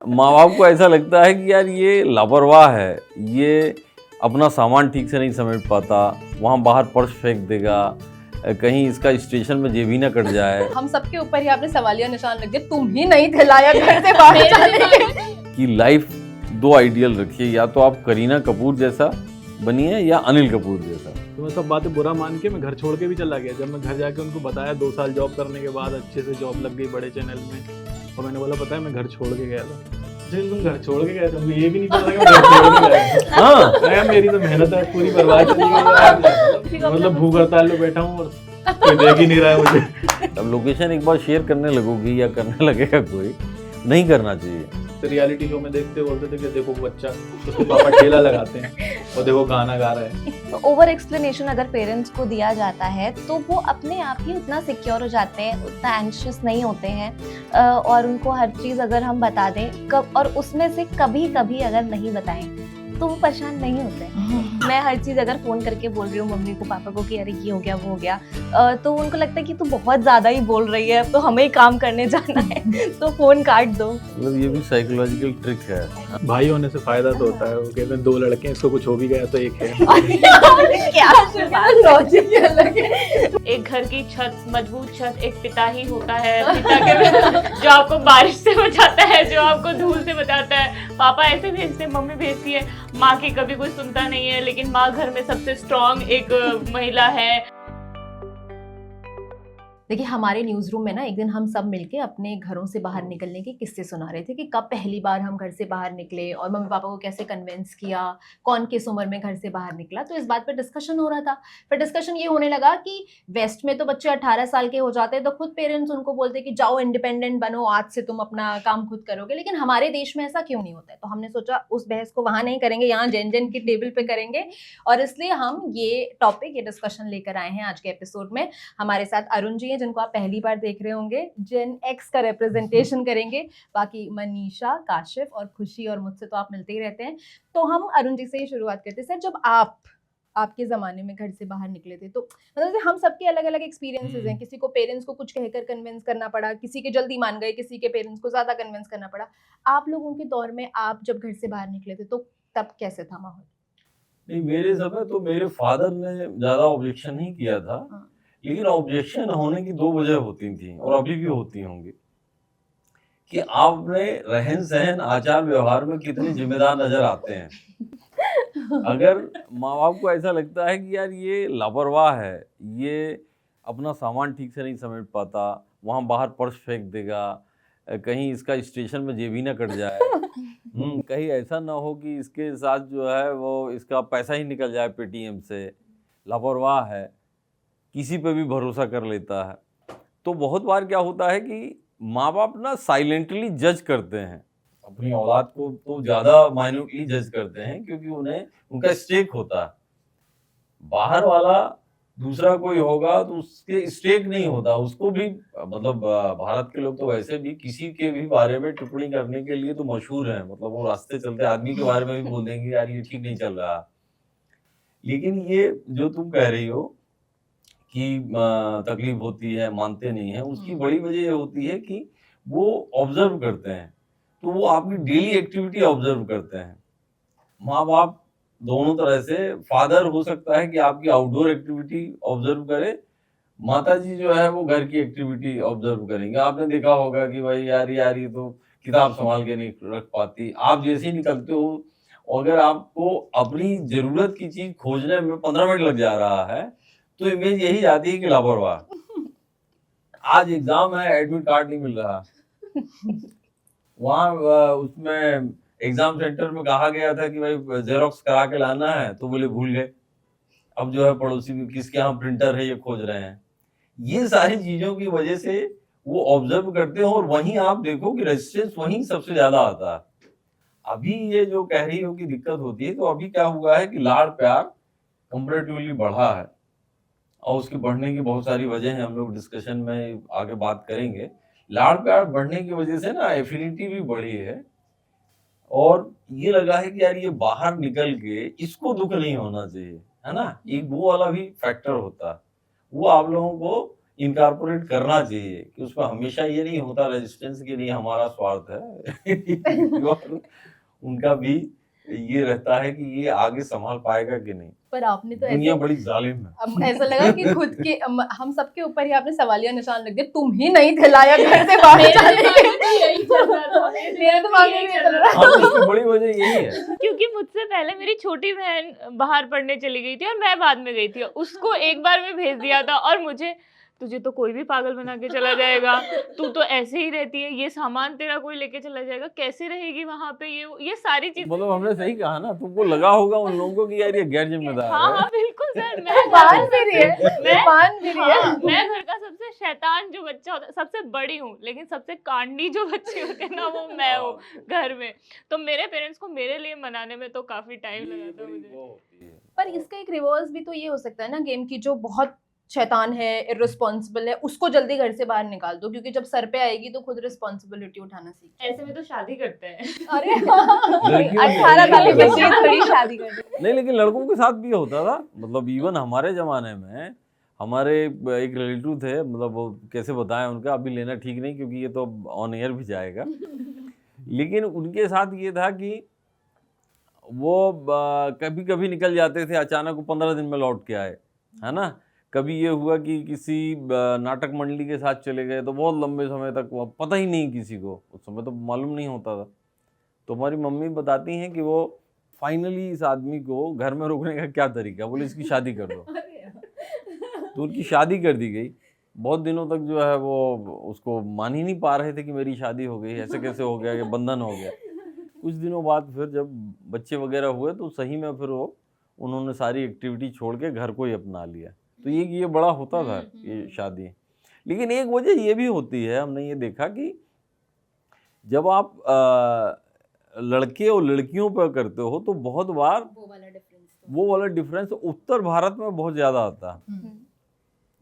माँ बाप को ऐसा लगता है कि यार ये लापरवाह है, ये अपना सामान ठीक से नहीं समेट पाता, वहाँ बाहर पर्स फेंक देगा, कहीं इसका स्टेशन में जेब ही ना कट जाए। हम सबके ऊपर ही आपने सवालिया निशान रख दिया, तुम ही नहीं थे लायक घर से बाहर जाने के। कि लाइफ दो आइडियल रखिए, या तो आप करीना कपूर जैसा बनिए या अनिल कपूर जैसा। तो मैं सब बातें बुरा मान के मैं घर छोड़ के भी चला गया। जब मैं घर जाके उनको बताया 2 साल जॉब करने के बाद अच्छे से जॉब लग गई बड़े चैनल में, और मैंने बोला पता है मैं घर छोड़ के गया था। तुम घर छोड़ के गए थे? मुझे ये भी नहीं पता कि मैं घर छोड़ के गया। हाँ, मेरी तो मेहनत है पूरी बर्बाद चली गई। मतलब भूख हड़ताल में बैठा हूँ और कोई देख ही नहीं रहा है मुझे। अब लोकेशन एक बार शेयर करने लगोगी या करने लगेगा कोई, नहीं करना चाहिए। तो रियलिटी शो में देखते बोलते थे कि देखो वो बच्चा, उसके पापा ठेला लगाते हैं और देखो गाना गा रहा है। तो ओवर एक्सप्लेनेशन अगर पेरेंट्स को दिया जाता है तो वो अपने आप ही उतना सिक्योर हो जाते हैं, उतना एंशियस नहीं होते हैं, और उनको हर चीज़ अगर हम बता दें कब, और उसमें से कभी कभी अगर नहीं बताएं तो वो परेशान नहीं होते हैं। मैं हर चीज़ अगर फ़ोन करके बोल रही हूँ मम्मी को पापा को कि अरे ये हो गया वो हो गया, तो उनको लगता है कि तू बहुत ज़्यादा ही बोल रही है, अब तो हमें ही काम करने जाना है तो फ़ोन काट दो। मतलब ये भी साइकोलॉजिकल ट्रिक है। भाई होने से फायदा तो होता है। वो कहते हैं 2 लड़के हैं, इसको कुछ हो भी गया तो एक है। क्या लॉजिक ही अलग है। एक घर की छत, मजबूत छत एक पिता ही होता है। पिता के जो आपको बारिश से बचाता है, जो आपको धूल से बचाता है। पापा ऐसे भेजते हैं, मम्मी भेजती है, माँ की कभी कोई सुनता नहीं है, लेकिन माँ घर में सबसे स्ट्रॉन्ग एक महिला है। देखिए हमारे न्यूज़ रूम में ना एक दिन हम सब मिलके अपने घरों से बाहर निकलने के किस्से सुना रहे थे कि कब पहली बार हम घर से बाहर निकले और मम्मी पापा को कैसे कन्विंस किया, कौन किस उम्र में घर से बाहर निकला। तो इस बात पर डिस्कशन हो रहा था। फिर डिस्कशन ये होने लगा कि वेस्ट में तो बच्चे 18 साल के हो जाते हैं तो खुद पेरेंट्स उनको बोलते हैं कि जाओ इंडिपेंडेंट बनो, आज से तुम अपना काम खुद करोगे, लेकिन हमारे देश में ऐसा क्यों नहीं होता है। तो हमने सोचा उस बहस को वहाँ नहीं करेंगे, यहाँ जेन की टेबल पे करेंगे, और इसलिए हम ये टॉपिक, ये डिस्कशन लेकर आए हैं आज के एपिसोड में। हमारे साथ अरुण जी हैं जिनको आप पहली बार देख रहे होंगे, जेन एक्स का रिप्रेजेंटेशन करेंगे। बाकी मनीषा, काशिफ और खुशी और मुझसे तो आप मिलते ही रहते हैं। तो हम अरुण जी से ही शुरुआत करते हैं। सर, जब आपके ज़माने में घर से बाहर निकले थे तो मतलब हम सबके अलग अलग एक्सपीरियंसेस हैं। किसी को पेरेंट्स को कुछ कहकर कन्विंस करना पड़ा, किसी के जल्दी मान गए, किसी के पेरेंट्स को ज़्यादा कन्विंस करना पड़ा। आप लोगों के दौर में आप जब घर से बाहर निकले थे तो तब कैसे था माहौल? नहीं, मेरे समय तो मेरे फादर ने ज़्यादा ऑब्जेक्शन नहीं किया था, लेकिन ऑब्जेक्शन होने की 2 वजह होती थी और अभी भी होती होंगी कि आप अपने रहन सहन, आचार व्यवहार में कितने जिम्मेदार नजर आते हैं। अगर माँ बाप को ऐसा लगता है कि यार ये लापरवाह है, ये अपना सामान ठीक से नहीं समेट पाता, वहाँ बाहर पर्स फेंक देगा, कहीं इसका स्टेशन में जेब ही ना कट जाए, कहीं ऐसा ना हो कि इसके साथ जो है वो इसका पैसा ही निकल जाए पेटीएम से, लापरवाह है, किसी पे भी भरोसा कर लेता है। तो बहुत बार क्या होता है कि माँ बाप ना साइलेंटली जज करते हैं अपनी औलाद को, तो ज़्यादा माइन्यूटली जज करते हैं क्योंकि उन्हें उनका स्टेक होता है। बाहर वाला दूसरा कोई होगा तो उसके स्टेक नहीं होता, उसको भी मतलब भारत के लोग तो वैसे भी किसी के भी बारे में टिप्पणी करने के लिए तो मशहूर हैं। मतलब वो रास्ते चलते आदमी के बारे में भी बोल देंगे यार ये ठीक नहीं चल रहा। लेकिन ये जो तुम कह रही हो कि तकलीफ होती है, मानते नहीं हैं, उसकी बड़ी वजह ये होती है कि वो ऑब्जर्व करते हैं, तो वो आपकी डेली एक्टिविटी ऑब्जर्व करते हैं। माँ बाप दोनों तरह से, फादर हो सकता है कि आपकी आउटडोर एक्टिविटी ऑब्जर्व करे, माता जी जो है वो घर की एक्टिविटी ऑब्जर्व करेंगे। आपने देखा होगा कि भाई यार ये तो किताब संभाल के नहीं रख पाती। आप जैसे ही निकलते हो, अगर आपको अपनी जरूरत की चीज खोजने में 15 मिनट लग जा रहा है तो इमेज यही जाती है कि लापरवाह। आज एग्जाम है, एडमिट कार्ड नहीं मिल रहा। वहाँ उसमें एग्जाम सेंटर में कहा गया था कि भाई जेरोक्स करा के लाना है, तो बोले भूल गए। अब जो है पड़ोसी में किसके यहाँ प्रिंटर है ये खोज रहे हैं। ये सारी चीजों की वजह से वो ऑब्जर्व करते हैं और वहीं आप देखो कि रेजिस्टेंस वहीं सबसे ज्यादा आता है। अभी ये जो कह रही हो कि दिक्कत होती है, तो अभी क्या हुआ है कि लाड़ प्यार कंपैरेटिवली बढ़ा है और उसके बढ़ने की बहुत सारी वजह हैं, हम लोग डिस्कशन में आगे बात करेंगे। लाड़ प्यार बढ़ने की वजह से ना एफिनिटी भी बढ़ी है और ये लगा है कि यार ये बाहर निकल के इसको दुख नहीं होना चाहिए, है ना। एक वो वाला भी फैक्टर होता है, वो आप लोगों को इनकॉर्पोरेट करना चाहिए कि उसमें हमेशा ये नहीं होता रेजिस्टेंस के लिए हमारा स्वार्थ है और उनका भी ये रहता है कि ये आगे संभाल पाएगा कि नहीं। पर आपने तो दुनिया ऐसे बड़ी जालिम है। अब ऐसा लगा कि खुद के हम सबके ऊपर ही आपने सवालिया निशान रख दिया, तुम ही नहीं खिलाया घर से बाहर जाने के लिए। मेरे दिमाग में भी ये चल रहा हाँ, तो इसकी बड़ी वजह यही है। क्योंकि मुझसे पहले मेरी छोटी बहन बाहर पढ़ने चली गई थी और मैं बाद में गई थी, उसको एक बार में भेज दिया था और मुझे, तुझे तो कोई भी पागल बना के चला जाएगा, तू तो ऐसे ही रहती है, ये सामान तेरा कोई लेके चला जाएगा, कैसे रहेगी वहां पे, ये सारी चीज। मतलब हमने सही कहा ना, तुमको लगा होगा उन लोगों को कि यार ये गैर जिम्मेदार हाँ है। हाँ बिल्कुल सर, मैं मान भी रही है, मैं मान भी रही है। हाँ, मैं घर का सबसे शैतान जो बच्चा होता है, सबसे बड़ी हूँ, लेकिन सबसे कांडी जो बच्चे होते हैं ना वो मैं हूँ घर में। तो मेरे पेरेंट्स को मेरे लिए मनाने में तो काफी टाइम लगा था मुझे। पर इसका एक रिवर्स भी तो ये हो सकता है ना गेम की, जो बहुत शैतान है, इररिस्पॉन्सिबल है, उसको जल्दी घर से बाहर निकाल दो, क्योंकि जब सर पे आएगी तो खुद रिस्पॉन्सिबिलिटी उठाना सीख। ऐसे में तो शादी करते हैं। अरे लड़कियों में 18 साल की नहीं, बच्ची थोड़ी शादी कर दी। नहीं लेकिन लड़कों के साथ भी होता था। मतलब इवन हमारे जमाने में हमारे एक रिलेटिव थे, मतलब वो कैसे बताएं उनका, अभी लेना ठीक नहीं क्योंकि ये तो ऑन एयर भी जाएगा। लेकिन उनके साथ ये था कि वो कभी कभी निकल जाते थे अचानक, वो 15 दिन में लौट के आए, है ना। कभी ये हुआ कि किसी नाटक मंडली के साथ चले गए तो बहुत लंबे समय तक वो पता ही नहीं किसी को, उस समय तो मालूम नहीं होता था। तो हमारी मम्मी बताती हैं कि वो फाइनली इस आदमी को घर में रोकने का क्या तरीका, बोले इसकी शादी कर दो। तो उनकी शादी कर दी गई। बहुत दिनों तक जो है वो उसको मान ही नहीं पा रहे थे कि मेरी शादी हो गई, ऐसे कैसे हो गया, कि बंधन हो गया। कुछ दिनों बाद फिर जब बच्चे वगैरह हुए तो सही में फिर वो उन्होंने सारी एक्टिविटी छोड़ के घर को ही अपना लिया। तो ये बड़ा होता था ये शादी। लेकिन एक वजह ये भी होती है, हमने ये देखा कि जब आप लड़के और लड़कियों पर करते हो तो बहुत बार वो वाला डिफरेंस उत्तर भारत में बहुत ज़्यादा आता है।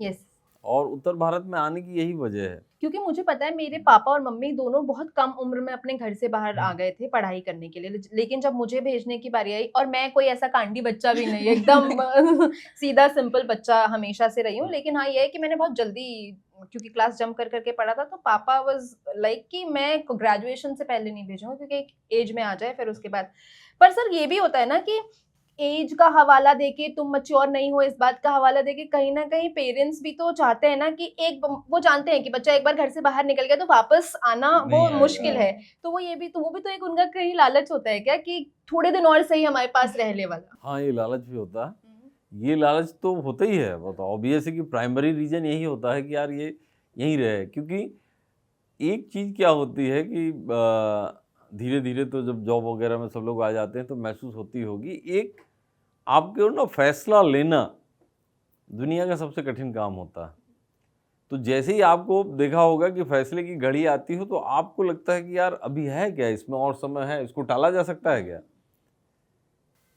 यस, और उत्तर भारत में आने की यही वजह है। क्योंकि मुझे पता है मेरे पापा और मम्मी दोनों बहुत कम उम्र में अपने घर से बाहर आ गए थे पढ़ाई करने के लिए, लेकिन जब मुझे भेजने की बारी आई, और मैं कोई ऐसा कांडी बच्चा भी नहीं, एकदम सीधा सिंपल बच्चा हमेशा से रही हूँ, लेकिन हाँ ये है कि मैंने बहुत जल्दी, क्योंकि क्लास जंप कर करके पढ़ा था, तो पापा वाज लाइक कि मैं ग्रेजुएशन से पहले नहीं भेजूंगा क्योंकि एक एज में आ जाए फिर उसके बाद। पर सर ये भी होता है ना कि एज का हवाला देके, तुम मैच्योर नहीं हो इस बात का हवाला देके, कहीं ना कहीं पेरेंट्स भी तो चाहते हैं ना कि एक, वो जानते हैं कि बच्चा एक बार घर से बाहर निकल गया तो वापस आना वो नहीं आएगा। मुश्किल है। तो वो भी तो एक उनका कहीं लालच होता है क्या कि थोड़े दिन और सही हमारे पास रह ले वाला। हाँ, ये लालच भी होता है। ये लालच तो होता ही है, वो तो ऑब्वियस है कि प्राइमरी रीजन यही होता है कि यार ये यहीं रहे। क्योंकि एक चीज़ क्या होती है कि धीरे धीरे तो जब जॉब वगैरह में सब लोग आ जाते हैं तो महसूस होती होगी, एक आपके ना फैसला लेना दुनिया का सबसे कठिन काम होता है। तो जैसे ही आपको देखा होगा कि फैसले की घड़ी आती हो तो आपको लगता है कि यार अभी है क्या, इसमें और समय है, इसको टाला जा सकता है क्या।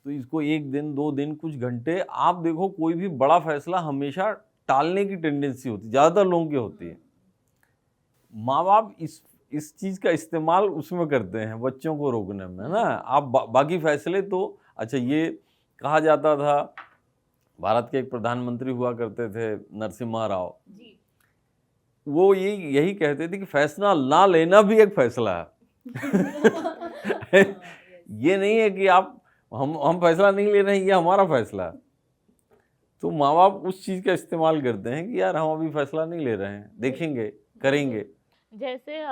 तो इसको 1 दिन 2 दिन कुछ घंटे, आप देखो कोई भी बड़ा फैसला हमेशा टालने की टेंडेंसी होती है, ज़्यादातर लोगों की होती है। माँ बाप इस चीज़ का इस्तेमाल उसमें करते हैं बच्चों को रोकने में, है ना। आप बाकी फैसले तो, अच्छा ये कहा जाता था, भारत के एक प्रधानमंत्री हुआ करते थे नरसिम्हा राव, वो यही कहते थे कि फैसला ना लेना भी एक फैसला है। ये नहीं है कि हम फैसला नहीं ले रहे हैं, ये हमारा फैसला है। तो माँ बाप उस चीज़ का इस्तेमाल करते हैं कि यार हम अभी फैसला नहीं ले रहे हैं, देखेंगे, करेंगे। जैसे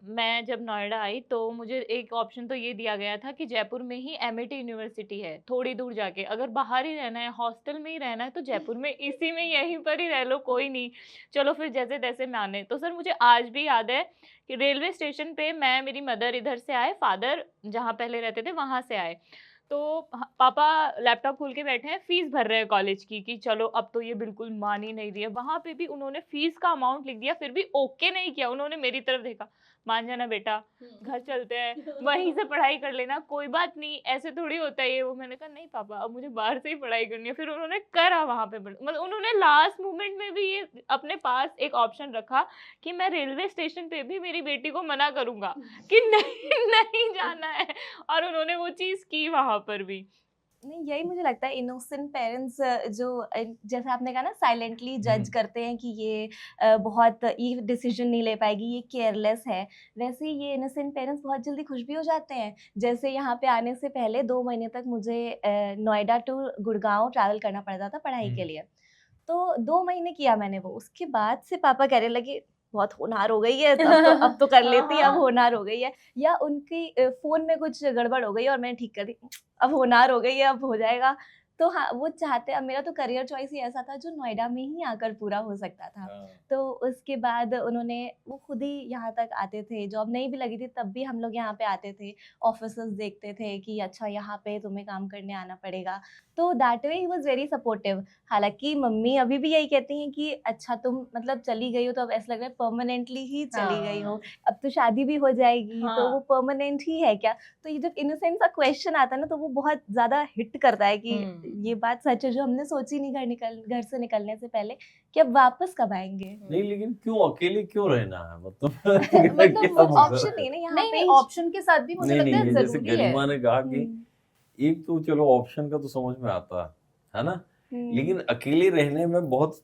मैं जब नोएडा आई तो मुझे एक ऑप्शन तो ये दिया गया था कि जयपुर में ही एमआईटी यूनिवर्सिटी है, थोड़ी दूर जाके, अगर बाहर ही रहना है, हॉस्टल में ही रहना है तो जयपुर में इसी में यहीं पर ही रह लो, कोई नहीं, चलो फिर जैसे तैसे माने। तो सर मुझे आज भी याद है कि रेलवे स्टेशन पे मैं, मेरी मदर इधर से आए, फादर जहाँ पहले रहते थे वहाँ से आए, तो पापा लैपटॉप खोल के बैठे हैं, फीस भर रहे हैं कॉलेज की कि चलो अब तो ये बिल्कुल मान ही नहीं रही है। वहाँ पे भी उन्होंने फीस का अमाउंट लिख दिया, फिर भी ओके नहीं किया, उन्होंने मेरी तरफ देखा, मान जाना बेटा, घर चलते हैं, वहीं से पढ़ाई कर लेना, कोई बात नहीं, ऐसे थोड़ी होता है ये वो। मैंने कहा नहीं पापा, अब मुझे बाहर से ही पढ़ाई करनी है। फिर उन्होंने करा वहाँ पे, मतलब उन्होंने लास्ट मोमेंट में भी ये अपने पास एक ऑप्शन रखा कि मैं रेलवे स्टेशन पे भी मेरी बेटी को मना करूंगा कि नहीं नहीं जाना है, और उन्होंने वो चीज़ की वहाँ पर भी। नहीं, यही मुझे लगता है इनोसेंट पेरेंट्स जो जैसे आपने कहा ना साइलेंटली जज करते हैं कि ये बहुत ये डिसीजन नहीं ले पाएगी, ये केयरलेस है, वैसे ही ये इनोसेंट पेरेंट्स बहुत जल्दी खुश भी हो जाते हैं। जैसे यहाँ पे आने से पहले 2 महीने तक मुझे नोएडा टू गुड़गांव ट्रैवल करना पड़ता था पढ़ाई के लिए। तो 2 महीने किया मैंने वो, उसके बाद से पापा कहने लगे बहुत होनहार हो गई है, अब तो कर लेती है, अब होनहार हो गई है, या उनकी फ़ोन में कुछ गड़बड़ हो गई और मैंने ठीक कर दी, अब होनहार हो गई है, अब हो जाएगा। तो हाँ, वो चाहते, अब मेरा तो करियर चॉइस ही ऐसा था जो नोएडा में ही आकर पूरा हो सकता था। तो उसके बाद उन्होंने, वो खुद ही यहाँ तक आते थे, जॉब नहीं भी लगी थी तब भी हम लोग यहाँ पे आते थे, ऑफिसेस देखते थे कि अच्छा यहाँ पे तुम्हें काम करने आना पड़ेगा। तो that way he was very supportive. हालांकि मम्मी अभी भी यही कहती हैं कि अच्छा तुम मतलब चली गई हो तो अब ऐसा लग रहा है परमानेंटली ही चली गई हो, अब तो शादी भी हो जाएगी, तो वो परमानेंट ही है क्या? तो ये जब इनोसेंट सा क्वेश्चन आता है ना, तो वो बहुत ज्यादा हिट करता है कि ये बात सच है जो हमने सोची नहीं घर से निकलने से पहले, कि अब वापस कब आएंगे। नहीं, लेकिन क्यों अकेले क्यों रहना है, मतलब मतलब क्या वो ऑप्शन मतलब? नहीं ना यहाँ नहीं पे नहीं, ऑप्शन के साथ भी मुझे नहीं लगता नहीं, है ये जैसे जरूरी है। गरिमा ने कहा कि एक तो चलो ऑप्शन का तो समझ में आता है ना, लेकिन अकेले रहने में बहुत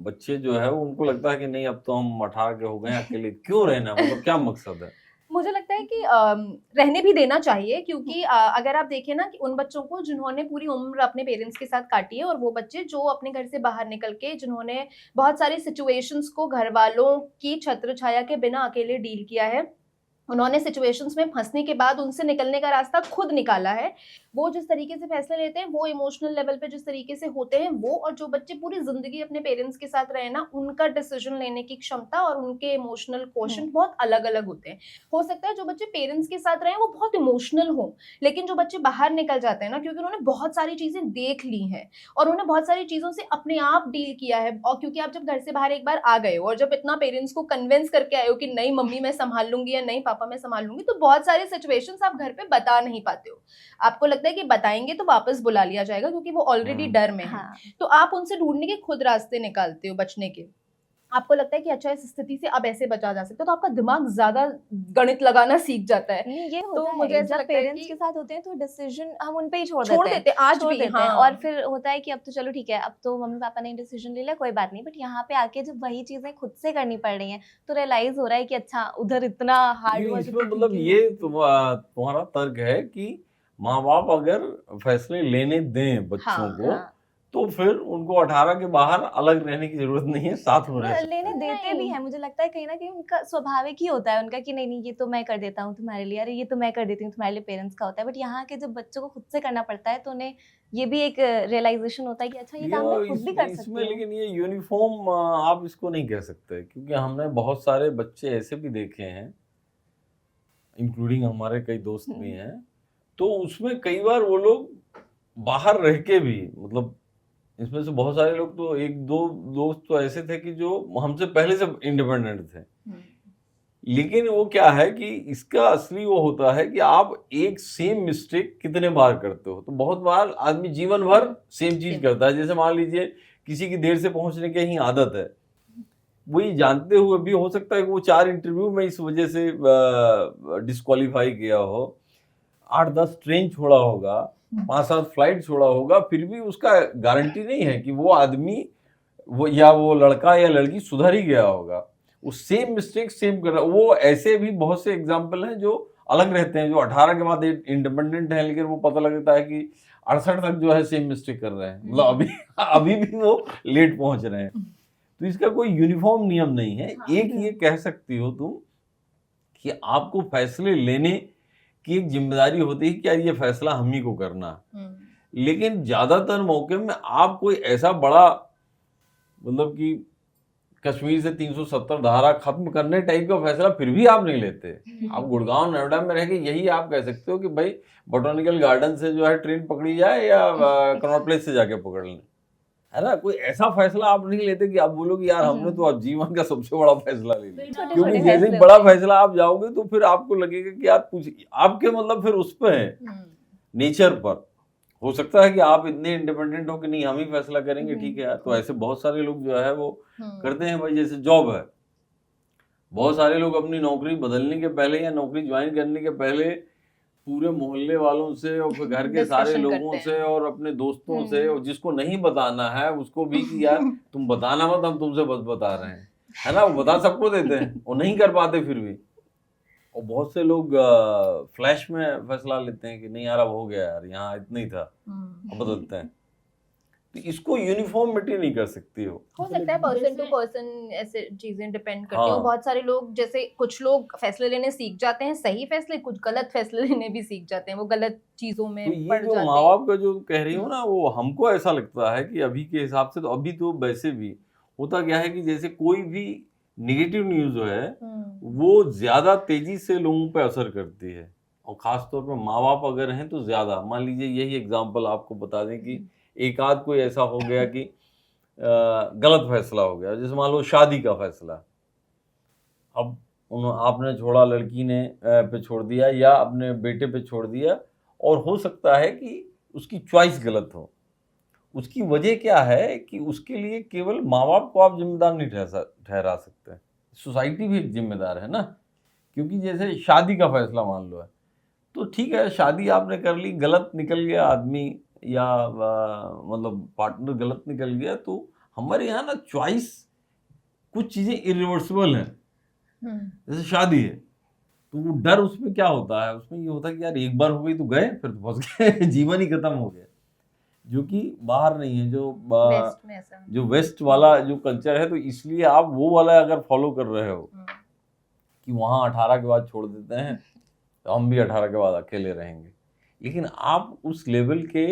बच्चे जो है उनको लगता है कि नहीं अब तो हम 18 के हो गए हैं, अकेले क्यों रहना, मतलब क्या मकसद है? मुझे लगता है कि रहने भी देना चाहिए, क्योंकि अगर आप देखें ना कि उन बच्चों को जिन्होंने पूरी उम्र अपने पेरेंट्स के साथ काटी है, और वो बच्चे जो अपने घर से बाहर निकल के जिन्होंने बहुत सारी सिचुएशंस को घर वालों की छत्र छाया के बिना अकेले डील किया है, उन्होंने सिचुएशंस में फंसने के बाद उनसे निकलने का रास्ता खुद निकाला है, वो जिस तरीके से फैसले लेते हैं, वो इमोशनल लेवल पे जिस तरीके से होते हैं वो, और जो बच्चे पूरी जिंदगी अपने पेरेंट्स के साथ रहे ना, उनका डिसीजन लेने की क्षमता और उनके इमोशनल क्वेश्चन बहुत अलग अलग होते हैं। हो सकता है जो बच्चे पेरेंट्स के साथ रहे वो बहुत इमोशनल हो, लेकिन जो बच्चे बाहर निकल जाते हैं ना, क्योंकि उन्होंने बहुत सारी चीजें देख ली हैं और उन्होंने बहुत सारी चीजों से अपने आप डील किया है, और क्योंकि आप जब घर से बाहर एक बार आ गए हो और जब इतना पेरेंट्स को कन्विंस करके आए हो कि नहीं मम्मी मैं संभाल लूंगी या नहीं पापा मैं संभाल लूंगी, तो बहुत सारे सिचुएशंस आप घर पे बता नहीं पाते हो। आपको लगता है कि बताएंगे तो वापस बुला लिया जाएगा, क्योंकि वो ऑलरेडी डर में है। हाँ। तो आप उनसे ढूंढने के खुद रास्ते निकालते हो बचने के। आपको लगता है कि अच्छा इस स्थिति से अब ऐसे बचा जा सकता है, तो आपका दिमाग ज्यादा गणित लगाना सीख जाता है। नहीं, ये तो होता मुझे है ऐसा जब लगता है पेरेंट्स कि के साथ होते हैं तो डिसीजन हम उन पे ही छोड़ छोड़ देते हैं, देते हैं, आज छोड़ भी देते हैं, हाँ। और फिर होता है कि अब तो चलो ठीक है, अब तो मम्मी पापा ने डिसीजन ले लिया, कोई बात नहीं, बट यहाँ पे आके जब वही चीजें खुद से करनी पड़ रही हैं तो रियलाइज हो रहा है कि अच्छा उधर इतना हार्ड लेकिन हुआ इसमें मतलब ये तुम्हारा तर्क है कि माँ बाप अगर फैसले लेने दें बच्चों हाँ, को, हाँ। तो फिर उनको 18 के बाहर अलग रहने की जरूरत नहीं है, साथ में रह सकते लेने हैं। देते भी हैं, मुझे लगता है कहीं ना कहीं उनका स्वाभाविक ही होता है उनका कि नहीं नहीं ये तो मैं कर देता हूँ तुम्हारे लिए, अरे ये तो मैं कर देती हूँ तुम्हारे लिए, पेरेंट्स का होता है। बट यहाँ के जब बच्चों को खुद से करना पड़ता है तो उन्हें ये भी एक रियलाइजेशन होता है कि अच्छा ये काम मैं खुद भी कर इसमें सकती हूँ। लेकिन ये यूनिफॉर्म आप इसको नहीं कह सकते, क्योंकि हमने बहुत सारे बच्चे ऐसे भी देखे हैं, इंक्लूडिंग हमारे कई दोस्त भी हैं, तो उसमें कई बार वो लोग बाहर रह के भी, मतलब इसमें से बहुत सारे लोग तो एक दो दोस्त तो ऐसे थे कि जो हमसे पहले से इंडिपेंडेंट थे, लेकिन वो क्या है कि इसका असली वो होता है कि आप एक सेम मिस्टेक कितने बार करते हो। तो बहुत बार आदमी जीवन भर सेम चीज करता है। जैसे मान लीजिए किसी की देर से पहुंचने की ही आदत है, वही जानते हुए भी हो सकता है कि वो 4 इंटरव्यू में इस वजह से डिस्क्वालीफाई किया हो, 8-10 ट्रेन छोड़ा होगा, 5-7 फ्लाइट छोड़ा होगा, फिर भी उसका गारंटी नहीं है कि वो आदमी वो लड़का या लड़की सुधर ही गया होगा। वो सेम मिस्टेक सेम कर रहा है। वो ऐसे भी बहुत से एग्जाम्पल हैं जो अलग रहते हैं, जो 18 के बाद इंडिपेंडेंट है, लेकिन वो पता लगता है कि 68 तक जो है सेम मिस्टेक कर रहे हैं, मतलब अभी भी वो लेट पहुंच रहे हैं। तो इसका कोई यूनिफॉर्म नियम नहीं है। एक ये कह सकती हो तुम कि आपको फैसले लेने की एक जिम्मेदारी होती है कि यार ये फैसला हम ही को करना, लेकिन ज्यादातर मौके में आप कोई ऐसा बड़ा, मतलब कि कश्मीर से 370 धारा खत्म करने टाइप का फैसला फिर भी आप नहीं लेते। आप गुड़गांव नोएडा में रह के यही आप कह सकते हो कि भाई बोटैनिकल गार्डन से जो है ट्रेन पकड़ी जाए या कनॉट प्लेस से जाके पकड़ लें, है ना। कोई ऐसा फैसला आप नहीं लेते कि आप बोलो कि यार हमने तो अब जीवन का सबसे बड़ा फैसला ले लिया, क्योंकि जैसे बड़ा फैसला आप जाओगे तो फिर आपको लगेगा कि यार कुछ आपके मतलब फिर उस पर है, नेचर पर। हो सकता है कि आप इतने इंडिपेंडेंट हो कि नहीं हम ही फैसला करेंगे, ठीक है। तो ऐसे बहुत सारे लोग जो है वो करते हैं। भाई जैसे जॉब है, बहुत सारे लोग अपनी नौकरी बदलने के पहले या नौकरी ज्वाइन करने के पहले पूरे मोहल्ले वालों से और फिर घर के सारे Discussion लोगों करते से हैं। और अपने दोस्तों से, और जिसको नहीं बताना है उसको भी कि यार तुम बताना मत, हम तुमसे बस बता रहे हैं, है ना। वो बता सबको देते हैं और नहीं कर पाते फिर भी। और बहुत से लोग फ्लैश में फैसला लेते हैं कि नहीं यार अब हो गया यार, यहाँ इतना ही था, अब बदलते हैं। तो इसको यूनिफॉर्मिटी नहीं कर सकती हो सकता है पर्सन टू जैसे- पर्सन ऐसे चीजें डिपेंड करती हैं। हाँ। बहुत सारे लोग, जैसे कुछ लोग फैसले लेने सीख जाते हैं, सही फैसले, कुछ गलत फैसले लेने भी सीख जाते हैं, वो गलत चीजों तो में ये पड़ जो जाते माँ हैं। बाप का जो कह रही हो ना, वो हमको ऐसा लगता है कि अभी के हिसाब से तो अभी तो वैसे भी होता क्या है कि जैसे कोई भी निगेटिव न्यूज जो है वो ज्यादा तेजी से लोगों पे असर करती है, और खास तौर पर माँ बाप अगर हैं तो ज्यादा। मान लीजिए यही एग्जांपल आपको बता दें कि एक आध कोई ऐसा हो गया कि गलत फैसला हो गया, जैसे मान लो शादी का फैसला, अब आपने छोड़ा, लड़की ने पे छोड़ दिया या अपने बेटे पे छोड़ दिया, और हो सकता है कि उसकी चॉइस गलत हो। उसकी वजह क्या है कि उसके लिए केवल माँ बाप को आप जिम्मेदार नहीं ठहरा सकते, सोसाइटी भी एक जिम्मेदार है ना। क्योंकि जैसे शादी का फैसला मान लो है, तो ठीक है शादी आपने कर ली, गलत निकल गया आदमी या मतलब पार्टनर गलत निकल गया, तो हमारे यहाँ ना चॉइस, कुछ चीज़ें इरिवर्सिबल हैं। जैसे शादी है तो वो डर उसमें क्या होता है, उसमें ये होता है कि यार एक बार हो गई तो गए, फिर तो फंस गए जीवन ही खत्म हो गया। जो कि बाहर नहीं है, वेस्ट में ऐसा जो वेस्ट वाला जो कल्चर है, तो इसलिए आप वो वाला अगर फॉलो कर रहे हो कि वहाँ 18 के बाद छोड़ देते हैं तो हम भी 18 के बाद अकेले रहेंगे, लेकिन आप उस लेवल के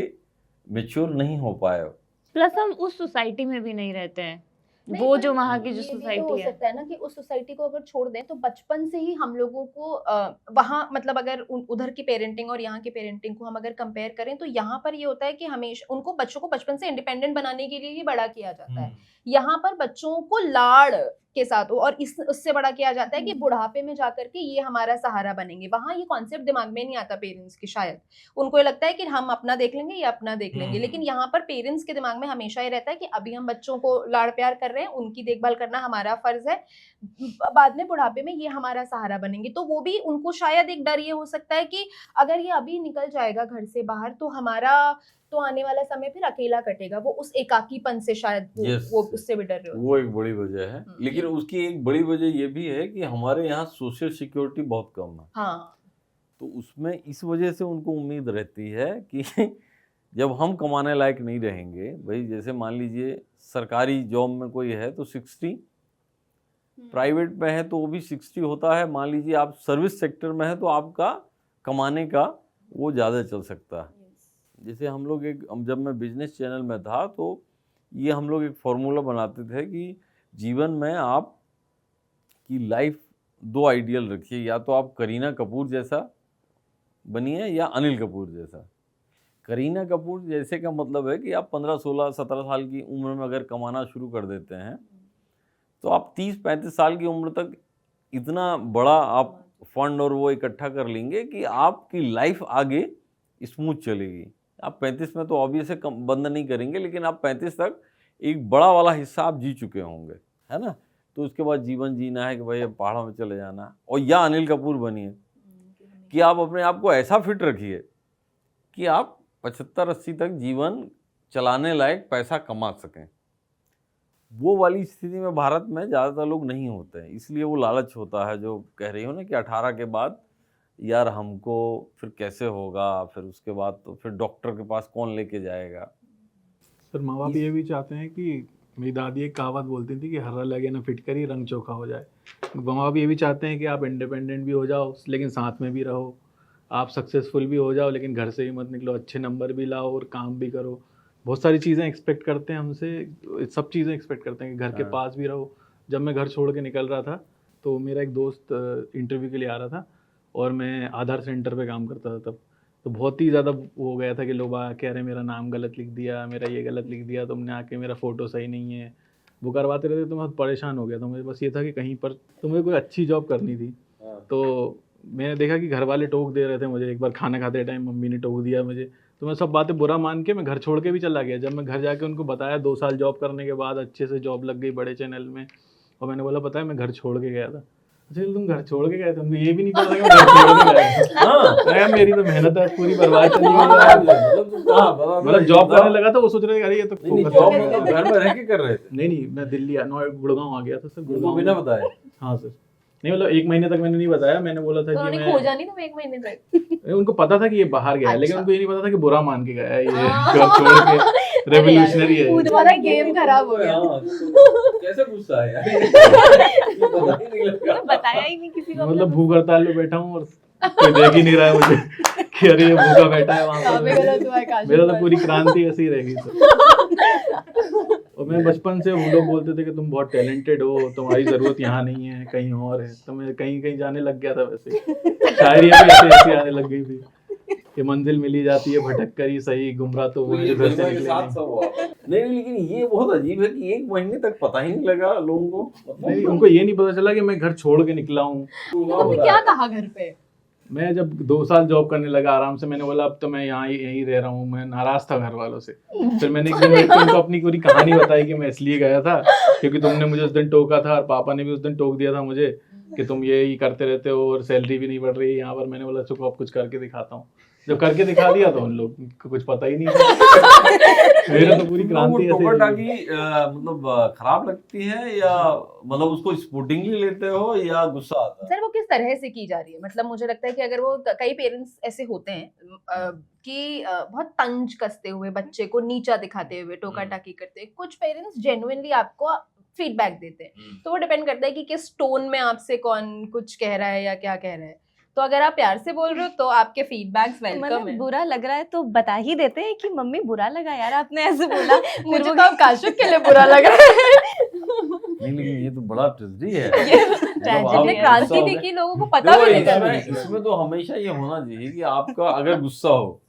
मेच्योर नहीं हो पाए हो। प्लस हम उस सोसाइटी में भी नहीं रहते हैं, नहीं, वो पर जो वहाँ की जो ये भी तो हो सोसाइटी है। सकता है ना कि उस सोसाइटी को अगर छोड़ दें तो बचपन से ही हम लोगों को वहाँ, मतलब अगर उधर की पेरेंटिंग और यहाँ की पेरेंटिंग को हम अगर कंपेयर करें, तो यहाँ पर ये होता है कि हमेशा उनको, बच्चों को बचपन से इंडिपेंडेंट बनाने के लिए ही बड़ा किया जाता है। यहाँ पर बच्चों को लाड़ के साथ और उससे बड़ा किया जाता है कि बुढ़ापे में जाकर के ये हमारा सहारा बनेंगे। वहाँ ये कॉन्सेप्ट दिमाग में नहीं आता पेरेंट्स की, शायद उनको ये लगता है कि हम अपना देख लेंगे, ये अपना देख लेंगे। लेकिन यहाँ पर पेरेंट्स के दिमाग में हमेशा ये रहता है कि अभी हम बच्चों को लाड़ प्यार कर रहे हैं, उनकी देखभाल करना हमारा फर्ज है, बाद में बुढ़ापे में ये हमारा सहारा बनेंगे। तो वो भी, उनको शायद एक डर ये हो सकता है कि अगर ये अभी निकल जाएगा घर से बाहर तो हमारा तो आने वाला समय फिर अकेला कटेगा। वो उस एकाकीपन से शायद वो उससे भी डर रहे हो। वो एक बड़ी वजह है, लेकिन उसकी एक बड़ी वजह ये भी है कि हमारे यहाँ सोशल सिक्योरिटी बहुत कम है। हाँ, तो उसमें इस वजह से उनको उम्मीद रहती है कि जब हम कमाने लायक नहीं रहेंगे, भाई जैसे मान लीजिए सरकारी जॉब में कोई है तो 60, प्राइवेट में है तो वो भी 60 होता है। मान लीजिए आप सर्विस सेक्टर में है तो आपका कमाने का वो ज़्यादा चल सकता है। जैसे हम लोग जब मैं बिजनेस चैनल में था तो ये हम लोग एक फार्मूला बनाते थे कि जीवन में आप की लाइफ 2 आइडियल रखिए, या तो आप करीना कपूर जैसा बनिए या अनिल कपूर जैसा। करीना कपूर जैसे का मतलब है कि आप 15, 16, 17 साल की उम्र में अगर कमाना शुरू कर देते हैं तो आप 30, 35 साल की उम्र तक इतना बड़ा आप फंड और वो इकट्ठा कर लेंगे कि आपकी लाइफ आगे स्मूथ चलेगी। आप 35 में तो ऑब्वियस है बंद नहीं करेंगे, लेकिन आप 35 तक एक बड़ा वाला हिस्सा आप जी चुके होंगे, है ना। तो उसके बाद जीवन जीना है कि भाई अब पहाड़ों में चले जाना, और या अनिल कपूर बनिए कि आप अपने आप को ऐसा फिट रखिए कि आप 75-80 तक जीवन चलाने लायक पैसा कमा सकें। वो वाली स्थिति में भारत में ज़्यादातर लोग नहीं होते हैं, इसलिए वो लालच होता है जो कह रही हो ना कि 18 के बाद यार हमको फिर कैसे होगा, फिर उसके बाद तो फिर डॉक्टर के पास कौन लेके जाएगा। सर माँ बाप ये भी चाहते हैं कि, मेरी दादी एक कहावत बोलती थी कि हर्रा लगे ना फिटकरी रंग चोखा हो जाए। माँ बाप ये भी चाहते हैं कि आप इंडिपेंडेंट भी हो जाओ लेकिन साथ में भी रहो, आप सक्सेसफुल भी हो जाओ लेकिन घर से ही मत निकलो, अच्छे नंबर भी लाओ और काम भी करो। बहुत सारी चीज़ें एक्सपेक्ट करते हैं हमसे, सब चीज़ें एक्सपेक्ट करते हैं कि घर के पास भी रहो। जब मैं घर छोड़ के निकल रहा था तो मेरा एक दोस्त इंटरव्यू के लिए आ रहा था और मैं आधार सेंटर पे काम करता था तब, तो बहुत ही ज़्यादा हो गया था कि लोग कह रहे मेरा नाम गलत लिख दिया, मेरा ये गलत लिख दिया, तुमने आके मेरा फ़ोटो सही नहीं है, वो करवाते रहते। तो मैं परेशान हो गया था, मुझे बस ये था कि कहीं पर तो मुझे कोई अच्छी जॉब करनी थी। तो मैंने देखा कि घर वाले टोक दे रहे थे मुझे, एक बार खाना खाते टाइम मम्मी ने टोक दिया मुझे, तो मैं सब बातें बुरा मान के मैं घर छोड़ के भी चला गया। जब मैं घर जाके उनको बताया 2 साल जॉब करने के बाद अच्छे से जॉब लग गई बड़े चैनल में, और मैंने बोला पता है मैं घर छोड़ के गया था। अच्छा तुम घर छोड़ के गए थे, तुमको ये भी नहीं पता कि मैं घर छोड़ के गया था। यार मेरी तो मेहनत है पूरी बर्बाद चली गई। मतलब तू कहाँ बड़ा मतलब जॉब करने लगा था, वो सोच रहे थे अरे ये तो नहीं जॉब मतलब घर में रह के कर रहे थे नहीं मैं दिल्ली गुड़गांव आ गया था सर। उनको गुड़गांव बिना बताए। हाँ सर, नहीं मतलब 1 महीने तक मैंने नहीं बताया, मैंने बोला था तो कि उन्होंने मैं खोजा नहीं तुम 1 महीने तक? उनको पता था कि ये बाहर गया है, लेकिन अच्छा। उनको ये नहीं पता था कि बुरा मान के गया है ये हाँ। घर छोड़ के, रेवोल्यूशनरी है। तुम्हारा गेम खराब हो गया। हाँ, तो कैसे गुस्सा है यार ये पता ही नहीं लगा। बताया ही नहीं किसी को। मतलब भूख हड़ताल पे बैठा हूँ और कोई देख ही नहीं रहा है मुझे कि अरे ये भूखा बैठा है वहाँ काबे पर। गलत हुआ है काशी मेरा तो पर। पूरी क्रांति ऐसी ही रहेगी सर। और मैं बचपन से वो लोग बोलते थे कि तुम बहुत टैलेंटेड हो, तुम्हारी जरूरत यहाँ नहीं है कहीं और है, तो मैं कहीं कहीं जाने लग गया था। वैसे शायरी भी ऐसे ऐसे आने लग गई थी कि मंजिल मिली जाती है भटक कर ही सही, गुमराह तो वो ये जो घर से के निकले साथ नहीं। सब हुआ। नहीं लेकिन ये बहुत अजीब है कि 1 महीने तक पता ही नहीं लगा लोगों को। नहीं उनको ये नहीं पता चला कि मैं घर छोड़ के निकला हूँ। तुमने क्या कहा घर पे? मैं जब 2 साल जॉब करने लगा आराम से, मैंने बोला अब तो मैं यहाँ यहीं रह रहा हूँ। मैं नाराज था घर वालों से। फिर मैंने एक दिन उनको अपनी पूरी कहानी बताई कि मैं इसलिए गया था क्योंकि तुमने मुझे उस दिन टोका था और पापा ने भी उस दिन टोक दिया था मुझे कि तुम ये ही करते रहते हो और सैलरी भी नहीं बढ़ रही है यहाँ पर। मैंने बोला चुको अब कुछ करके दिखाता हूँ। जब करके दिखा दिया तो उन लोग को कुछ पता ही नहीं था। मेरे तो पूरी क्रांति ऐसे टोकर ही- टाकी मतलब खराब लगती है या मतलब उसको स्पोर्टिंगली लेते हो या गुस्सा आता है? सर वो किस तरह से की जा रही है? मतलब मुझे लगता है कि अगर वो कई पेरेंट्स ऐसे होते हैं कि बहुत तंज कसते हुए बच्चे को नीचा दिखाते हुए टोका टाकी करते हैं, कुछ पेरेंट्स जेन्युइनली आपको फीडबैक देते हैं। तो वो डिपेंड करता है कि किस टोन में आपसे कौन कुछ कह रहा है या क्या कह रहा है। तो अगर आप प्यार से बोल रहे हो तो आपके फीडबैक्स वेलकम मतलब है। बुरा लग रहा है तो बता ही देते हैं कि मम्मी बुरा लगा यार आपने ऐसे बोला। मुझे तो अब काशिफ के लिए बुरा लग रहा है। नहीं लेकिन ये तो बड़ा ट्रेजेडी है। ट्रेजेडी आप में क्रांति गुस्सा हो भी गए। की, लोगों को पता भी नहीं देखो, चला। इसमें तो हमेशा ये होना चाहिए कि आपका अगर गुस्सा हो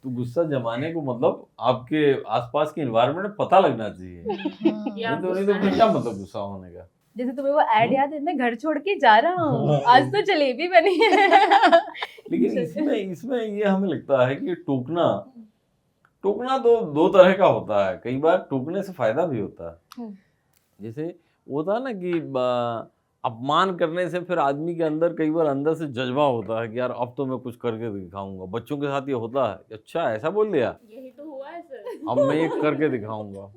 तो गुस्सा जमाने को मतलब आपके आसपास के एनवायरनमेंट में पता लगना चाहिए। नहीं तो फिर क्या मतलब गुस्सा होने का? जैसे तुम्हें वो ऐड याद है, मैं घर छोड़ के जा रहा हूँ, आज तो जलेबी बनी है। लेकिन इसमें ये हमें लगता है कि टोकना तो 2 तरह का होता है। कई बार टोकने से फायदा भी होता है। जैसे वो होता है ना कि अपमान करने से फिर आदमी के अंदर कई बार अंदर से जज्बा होता है कि यार अब तो मैं कुछ करके दिखाऊंगा। बच्चों के साथ ये होता है, अच्छा ऐसा बोल दिया, यही तो हुआ है सर। अब मैं ये करके दिखाऊंगा।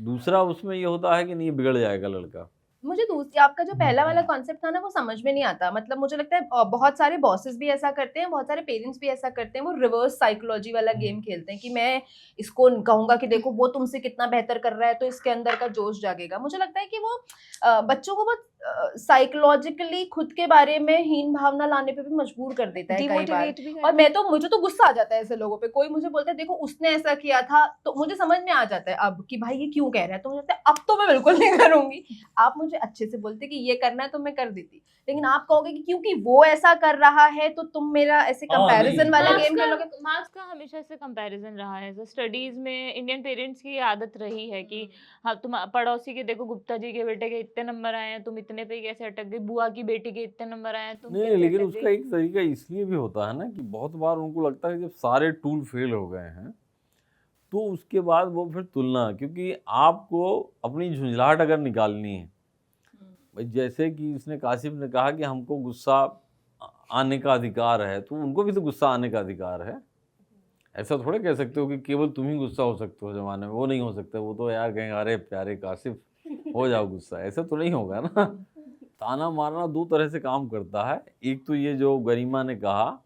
दूसरा उसमें ये होता है कि नहीं बिगड़ जाएगा लड़का। मुझे दूसरी आपका जो पहला वाला कॉन्सेप्ट था ना वो समझ में नहीं आता। मतलब मुझे लगता है बहुत सारे बॉसेस भी ऐसा करते हैं, बहुत सारे पेरेंट्स भी ऐसा करते हैं। वो रिवर्स साइकोलॉजी वाला गेम खेलते हैं कि मैं इसको कहूंगा कि देखो वो तुमसे कितना बेहतर कर रहा है तो इसके अंदर का जोश जागेगा। मुझे लगता है कि वो बच्चों को बहुत साइकोलॉजिकली खुद के बारे में हीन भावना लाने पे भी मजबूर कर देता है कई बार। डिमोटिवेट भी और मैं तो मुझे तो गुस्सा आ जाता है ऐसे लोगों पे। कोई मुझे बोलता है देखो उसने ऐसा किया था, तो मुझे समझ में आ जाता है अब कि भाई ये क्यों कह रहा है। तो मुझे लगता है अब तो मैं बिल्कुल नहीं करूंगी। आप मुझे अच्छे से बोलते कि ये करना है तो मैं कर देती, लेकिन आप कहोगे कि क्योंकि वो ऐसा कर रहा है तो तुम मेरा ऐसे हाँ, कंपैरिजन नहीं, वाला मार्क्स गेम खेलोगे। मार्क्स का हमेशा से कंपैरिजन रहा है। स्टडीज में इंडियन पेरेंट्स की आदत रही है कि हाँ तुम पड़ोसी के देखो गुप्ता जी के बेटे के इतने नंबर आए हैं, तुम इतने पे कैसे अटक गई, बुआ की बेटी के इतने नंबर आए हैं, तुम नहीं कैसे लेकिन अटक उसका गई? एक तरीका इसलिए भी होता है ना कि बहुत बार उनको लगता है कि जब सारे टूल फेल हो गए हैं तो उसके बाद वो फिर तुलना, क्योंकि आपको अपनी झुंझलाहट अगर निकालनी है, भाई जैसे कि इसने काशिफ ने कहा कि हमको गुस्सा आने का अधिकार है, तो उनको भी तो गुस्सा आने का अधिकार है। ऐसा थोड़े कह सकते हो कि केवल तुम ही गुस्सा हो सकते हो जमाने में, वो नहीं हो सकता। वो तो यार कहेंगे अरे प्यारे काशिफ हो जाओ गुस्सा, ऐसा तो नहीं होगा ना। ताना मारना 2 तरह से काम करता है। एक तो ये जो गरिमा ने कहा,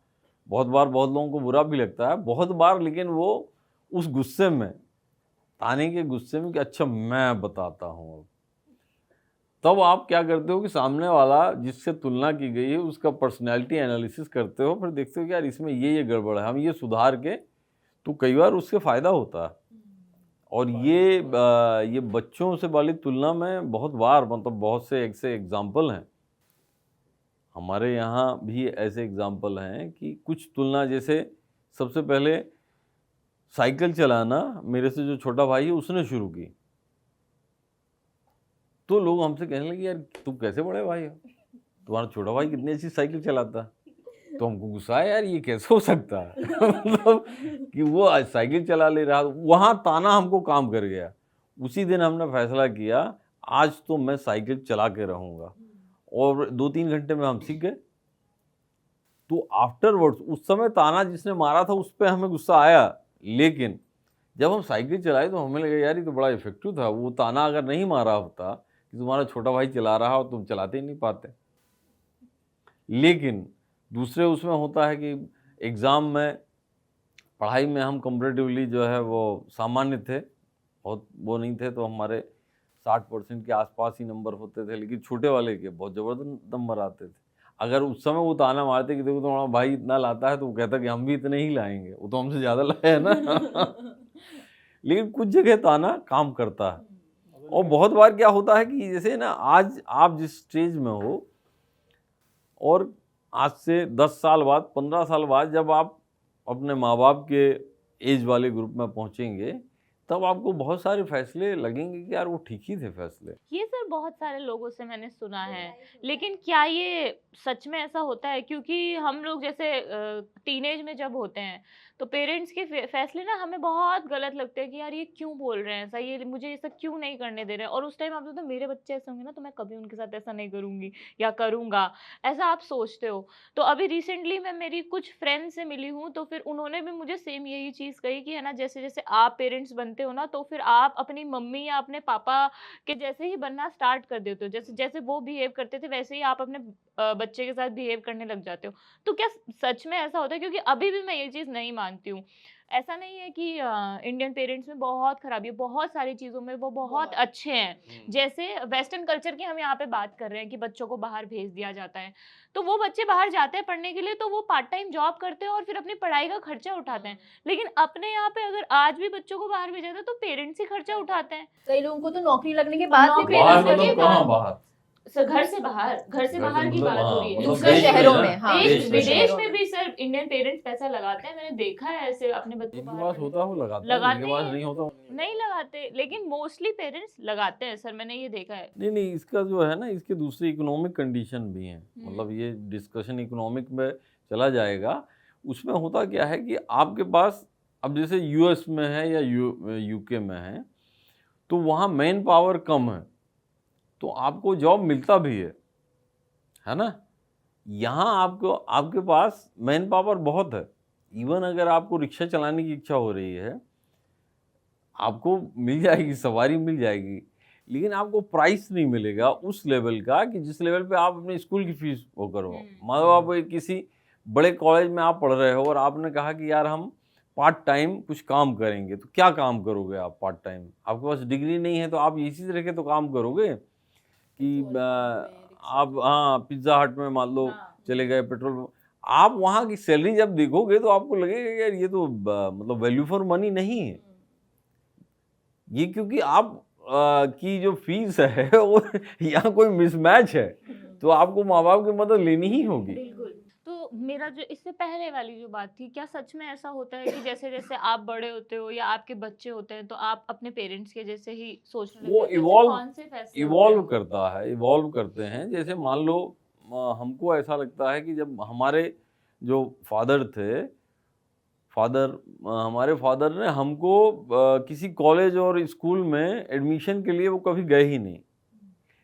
बहुत बार बहुत लोगों को बुरा भी लगता है, बहुत बार लेकिन वो उस गुस्से में, ताने के गुस्से में कि अच्छा मैं बताता हूँ अब, तब आप क्या करते हो कि सामने वाला जिससे तुलना की गई है उसका पर्सनैलिटी एनालिसिस करते हो, फिर देखते हो कि यार इसमें ये गड़बड़ है, हम ये सुधार के, तो कई बार उससे फ़ायदा होता है। और ये बच्चों से वाली तुलना में बहुत बार मतलब बहुत से ऐसे एग्जाम्पल हैं, हमारे यहाँ भी ऐसे एग्जाम्पल हैं कि कुछ तुलना, जैसे सबसे पहले साइकिल चलाना मेरे से जो छोटा भाई है उसने शुरू की, तो लोग हमसे कहने लगे यार तुम कैसे बड़े भाई हो, तुम्हारा छोटा भाई कितनी अच्छी साइकिल चलाता है। तो हमको गुस्सा आया यार ये कैसे हो सकता है। मतलब कि वो आज साइकिल चला ले रहा, वहाँ ताना हमको काम कर गया। उसी दिन हमने फैसला किया आज तो मैं साइकिल चला के रहूँगा, और 2-3 घंटे में हम सीख गए। तो आफ्टरवर्ड्स उस समय ताना जिसने मारा था उस पर हमें गुस्सा आया, लेकिन जब हम साइकिल चलाए तो हमें लगा यार ये तो बड़ा इफेक्टिव था। वो ताना अगर नहीं मारा होता कि तुम्हारा छोटा भाई चला रहा और तुम चलाते ही नहीं पाते। लेकिन दूसरे उसमें होता है कि एग्ज़ाम में, पढ़ाई में हम कंपैरेटिवली जो है वो सामान्य थे, बहुत वो नहीं थे, तो हमारे 60% के आसपास ही नंबर होते थे, लेकिन छोटे वाले के बहुत ज़बरदस्त नंबर आते थे। अगर उस समय वो ताना मारते कि देखो तुम्हारा भाई इतना लाता है, तो वो कहता कि हम भी इतने ही लाएंगे, वो तो हमसे ज़्यादा लाया है ना। लेकिन कुछ जगह ताना काम करता है। और बहुत बार क्या होता है कि जैसे ना आज आप जिस स्टेज में हो, और आज से 10 साल बाद, 15 साल बाद जब आप अपने माँ बाप के एज वाले ग्रुप में पहुँचेंगे, तब आपको बहुत सारे फैसले लगेंगे कि यार वो ठीक ही थे फैसले। ये सर बहुत सारे लोगों से मैंने सुना है, लेकिन क्या ये सच में ऐसा होता है? क्योंकि हम लोग जैसे टीनेज में जब होते हैं तो पेरेंट्स के फैसले ना हमें बहुत गलत लगते हैं कि यार ये क्यों बोल रहे हैं ऐसा, ये मुझे ऐसा क्यों नहीं करने दे रहे हैं। और उस टाइम आप सोचते हो मेरे बच्चे ऐसे होंगे ना तो मैं कभी उनके साथ ऐसा नहीं करूंगी या करूंगा, ऐसा आप सोचते हो। तो अभी रिसेंटली मैं मेरी कुछ फ्रेंड से मिली हूँ, तो फिर उन्होंने भी मुझे सेम यही चीज़ कही कि है ना, जैसे जैसे आप पेरेंट्स बनते हो ना तो फिर आप अपनी मम्मी या अपने पापा के जैसे ही बनना स्टार्ट कर देते हो। जैसे जैसे वो बिहेव करते थे वैसे ही आप अपने बच्चे के साथ बिहेव करने लग जाते हो। तो क्या सच में ऐसा होता है? क्योंकि अभी भी मैं ये चीज़ नहीं मानती हूँ। ऐसा नहीं है कि इंडियन पेरेंट्स में बहुत खराबी है, बहुत सारी चीज़ों में वो बहुत अच्छे हैं। जैसे वेस्टर्न कल्चर की हम यहाँ पे बात कर रहे हैं कि बच्चों को बाहर भेज दिया जाता है, तो वो बच्चे बाहर जाते हैं पढ़ने के लिए, तो वो पार्ट टाइम जॉब करते हैं और फिर अपनी पढ़ाई का खर्चा उठाते हैं। लेकिन अपने यहाँ पे अगर आज भी बच्चों को बाहर भेजा जाए तो पेरेंट्स ही खर्चा उठाते हैं। कई लोगों को तो नौकरी लगने के बाद भी नौकरी बाहर पेरेंट्स लगने मतलब के कहाँ बाद- बाहर? सर घर से बाहर की मतलब बात हाँ, हो रही है। मतलब दूसरे देश में शहरों ना, में, हाँ, देश देश में। विदेश में भी सर इंडियन पेरेंट्स पैसा लगाते हैं, मैंने देखा है ऐसे अपने बच्चों जिनके को पास बाहर होता है वो लगाते हैं, लगाते जिनके पास हैं। नहीं होता वो नहीं लगाते, लेकिन मोस्टली पेरेंट्स लगाते हैं सर, मैंने ये देखा है। नहीं नहीं, इसका जो है ना, इसके दूसरे इकोनॉमिक कंडीशन भी हैं। मतलब ये डिस्कशन इकोनॉमिक में चला जाएगा। उसमें होता क्या है कि आपके पास अब जैसे यूएस में है या यूके में है, तो वहाँ मैन पावर कम है, तो आपको जॉब मिलता भी है ना। यहाँ आपको आपके पास मैन पावर बहुत है। इवन अगर आपको रिक्शा चलाने की इच्छा हो रही है, आपको मिल जाएगी, सवारी मिल जाएगी, लेकिन आपको प्राइस नहीं मिलेगा उस लेवल का कि जिस लेवल पे आप अपने स्कूल की फीस वो करो। मान लो आप एक किसी बड़े कॉलेज में आप पढ़ रहे हो और आपने कहा कि यार हम पार्ट टाइम कुछ काम करेंगे, तो क्या काम करोगे आप पार्ट टाइम? आपके पास डिग्री नहीं है तो आप इसी तरह के तो काम करोगे कि आप हाँ पिज्ज़ा हट में मान लो चले गए, पेट्रोल पंप। आप वहाँ की सैलरी जब देखोगे तो आपको लगेगा कि यार ये तो मतलब वैल्यू फॉर मनी नहीं है ये, क्योंकि आप की जो फीस है वो यहाँ कोई मिसमैच है, तो आपको माँ बाप की मदद लेनी ही होगी। बिल्कुल। तो मेरा जो इससे पहले वाली जो बात थी, क्या सच में ऐसा होता है कि जैसे जैसे आप बड़े होते हो या आपके बच्चे होते हैं तो आप अपने पेरेंट्स के जैसे ही सोचने लगते वो हो? तो ऐसे इवॉल्व कौन से फैसले इवॉल्व होते हैं? करता है, इवॉल्व करते हैं। जैसे मान लो हमको ऐसा लगता है कि जब हमारे जो फादर थे, हमारे फादर ने हमको किसी कॉलेज और स्कूल में एडमिशन के लिए वो कभी गए ही नहीं,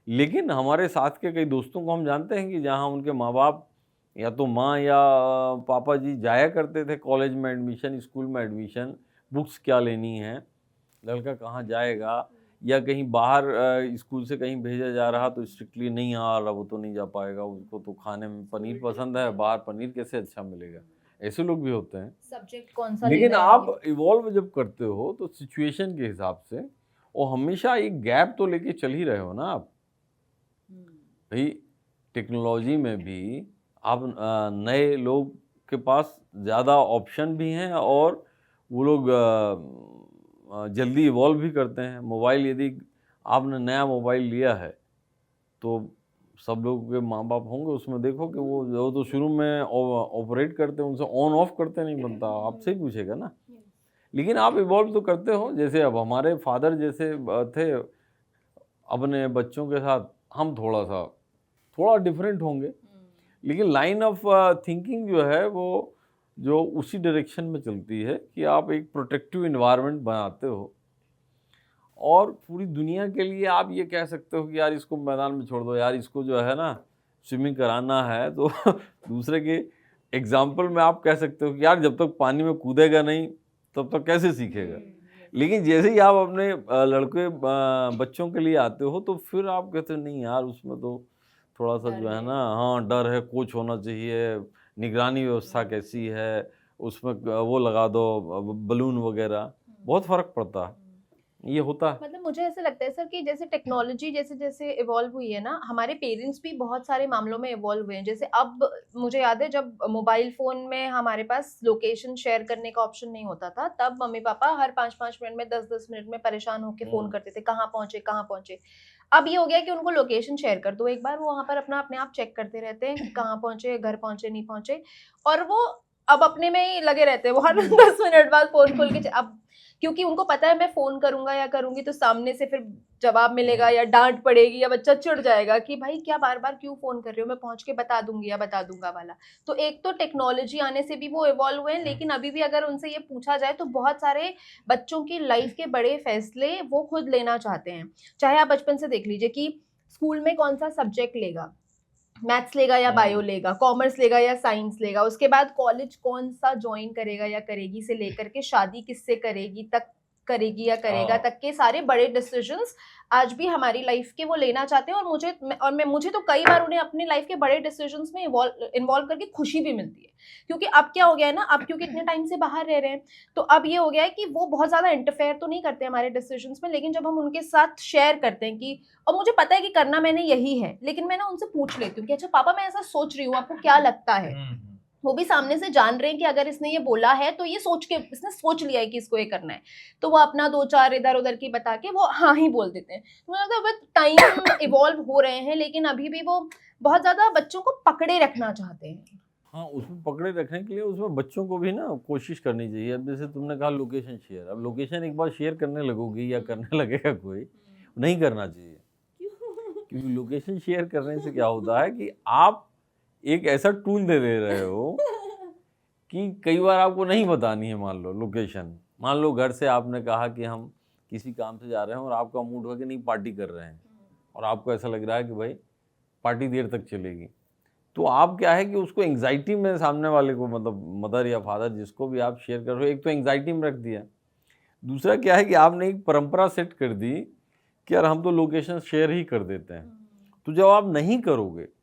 लेकिन हमारे साथ के कई दोस्तों को हम जानते हैं कि जहाँ उनके माँ बाप या तो माँ या पापा जी जाया करते थे कॉलेज में एडमिशन, स्कूल में एडमिशन, बुक्स क्या लेनी है, लड़का कहाँ जाएगा, या कहीं बाहर स्कूल से कहीं भेजा जा रहा तो स्ट्रिक्टली नहीं आ रहा, वो तो नहीं जा पाएगा, उसको तो खाने में पनीर पसंद है, बाहर पनीर कैसे अच्छा मिलेगा। ऐसे लोग भी होते हैं। सब्जेक्ट कौन सा लेकिन लेना है आप इवॉल्व जब करते हो तो सिचुएशन के हिसाब से, और हमेशा एक गैप तो लेके चल ही रहे हो ना आप। भाई टेक्नोलॉजी में भी आप नए लोग के पास ज़्यादा ऑप्शन भी हैं और वो लोग जल्दी इवॉल्व भी करते हैं। मोबाइल, यदि आपने नया मोबाइल लिया है तो सब लोग के माँ बाप होंगे उसमें, देखो कि वो तो शुरू में ऑपरेट करते हैं, उनसे ऑन ऑफ करते नहीं बनता, आपसे ही पूछेगा ना। लेकिन आप इवॉल्व तो करते हो। जैसे अब हमारे फादर जैसे थे अपने बच्चों के साथ, हम थोड़ा डिफरेंट होंगे, लेकिन लाइन ऑफ थिंकिंग जो है वो जो उसी डायरेक्शन में चलती है कि आप एक प्रोटेक्टिव इन्वायरमेंट बनाते हो और पूरी दुनिया के लिए आप ये कह सकते हो कि यार इसको मैदान में छोड़ दो, यार इसको जो है ना स्विमिंग कराना है तो दूसरे के एग्जाम्पल में आप कह सकते हो कि यार जब तक पानी में कूदेगा नहीं तब तक कैसे सीखेगा। लेकिन जैसे ही आप अपने लड़के बच्चों के लिए आते हो तो फिर आप कहते हो नहीं यार उसमें तो थोड़ा सा जो है ना, हाँ डर है, कोच होना चाहिए, निगरानी व्यवस्था कैसी है, उसमें वो लगा दो बलून वगैरह, बहुत फर्क पड़ता है, ये होता है। मतलब मुझे ऐसा लगता है सर कि जैसे टेक्नोलॉजी जैसे जैसे इवॉल्व हुई है ना, हमारे पेरेंट्स भी बहुत सारे मामलों में इवॉल्व हुए हैं। जैसे अब मुझे याद है जब मोबाइल फोन में हमारे पास लोकेशन शेयर करने का ऑप्शन नहीं होता था, तब मम्मी पापा हर 5-5 मिनट में 10-10 मिनट में परेशान होकर फोन करते थे, कहाँ पहुंचे कहाँ पहुंचे। अब ये हो गया कि उनको लोकेशन शेयर कर दो एक बार, वो वहां पर अपने आप चेक करते रहते हैं कि कहाँ पहुंचे, घर पहुंचे नहीं पहुंचे, और वो अब अपने में ही लगे रहते हैं। वो हर 10 मिनट बाद फोन खोल के अब क्योंकि उनको पता है मैं फोन करूंगा या करूंगी तो सामने से फिर जवाब मिलेगा या डांट पड़ेगी या बच्चा चिढ़ जाएगा कि भाई क्या बार बार क्यों फोन कर रहे हो, मैं पहुंच के बता दूंगी या बता दूंगा वाला। तो एक तो टेक्नोलॉजी आने से भी वो इवॉल्व हुए हैं, लेकिन अभी भी अगर उनसे ये पूछा जाए तो बहुत सारे बच्चों की लाइफ के बड़े फैसले वो खुद लेना चाहते हैं। चाहे आप बचपन से देख लीजिए कि स्कूल में कौन सा सब्जेक्ट लेगा, मैथ्स लेगा या बायो लेगा, कॉमर्स लेगा या साइंस लेगा, उसके बाद कॉलेज कौन सा ज्वाइन करेगा या करेगी से लेकर के शादी किससे करेगी तक करेगी या करेगा तक के सारे बड़े डिसीजंस आज भी हमारी लाइफ के वो लेना चाहते हैं। और मुझे तो कई बार उन्हें अपनी लाइफ के बड़े डिसीजंस में इन्वॉल्व करके खुशी भी मिलती है, क्योंकि अब क्या हो गया है ना, अब क्योंकि इतने टाइम से बाहर रह रहे हैं तो अब ये हो गया है कि वो बहुत ज्यादा इंटरफेयर तो नहीं करते हमारे डिसीजंस में, लेकिन जब हम उनके साथ शेयर करते हैं कि, और मुझे पता है कि करना मैंने यही है, लेकिन मैं ना उनसे पूछ लेती हूँ कि अच्छा पापा मैं ऐसा सोच रही हूँ, आपको क्या लगता है। वो भी सामने से जान रहे हैं कि अगर इसने ये बोला है तो ये इसने सोच लिया है कि इसको ये करना है, तो वो अपना 2-4 इधर उधर की बता के वो हाँ ही बोल देते हैं। तो मुझे लगता है टाइम इवॉल्व हो रहे हैं, लेकिन अभी भी वो बहुत ज्यादा बच्चों को पकड़े रखना चाहते हैं। हाँ, उसमें पकड़े रखने के लिए उसमें बच्चों को भी ना कोशिश करनी चाहिए। अब जैसे तुमने कहा लोकेशन शेयर, अब लोकेशन एक बार शेयर करने लगोगी या करने लगेगा कोई, नहीं करना चाहिए। क्योंकि लोकेशन शेयर करने से क्या होता है कि आप एक ऐसा टूल दे रहे हो कि कई बार आपको नहीं बतानी है। मान लो लोकेशन, मान लो घर से आपने कहा कि हम किसी काम से जा रहे हैं और आपका मूड हो कि नहीं पार्टी कर रहे हैं, और आपको ऐसा लग रहा है कि भाई पार्टी देर तक चलेगी, तो आप क्या है कि उसको एंग्जाइटी में सामने वाले को, मतलब मदर या फादर जिसको भी आप शेयर कर रहे हो, एक तो एंग्जाइटी में रख दिया, दूसरा क्या है कि आपने एक परंपरा सेट कर दी कि यार हम तो लोकेशन शेयर ही कर देते हैं। तो जब आप नहीं करोगे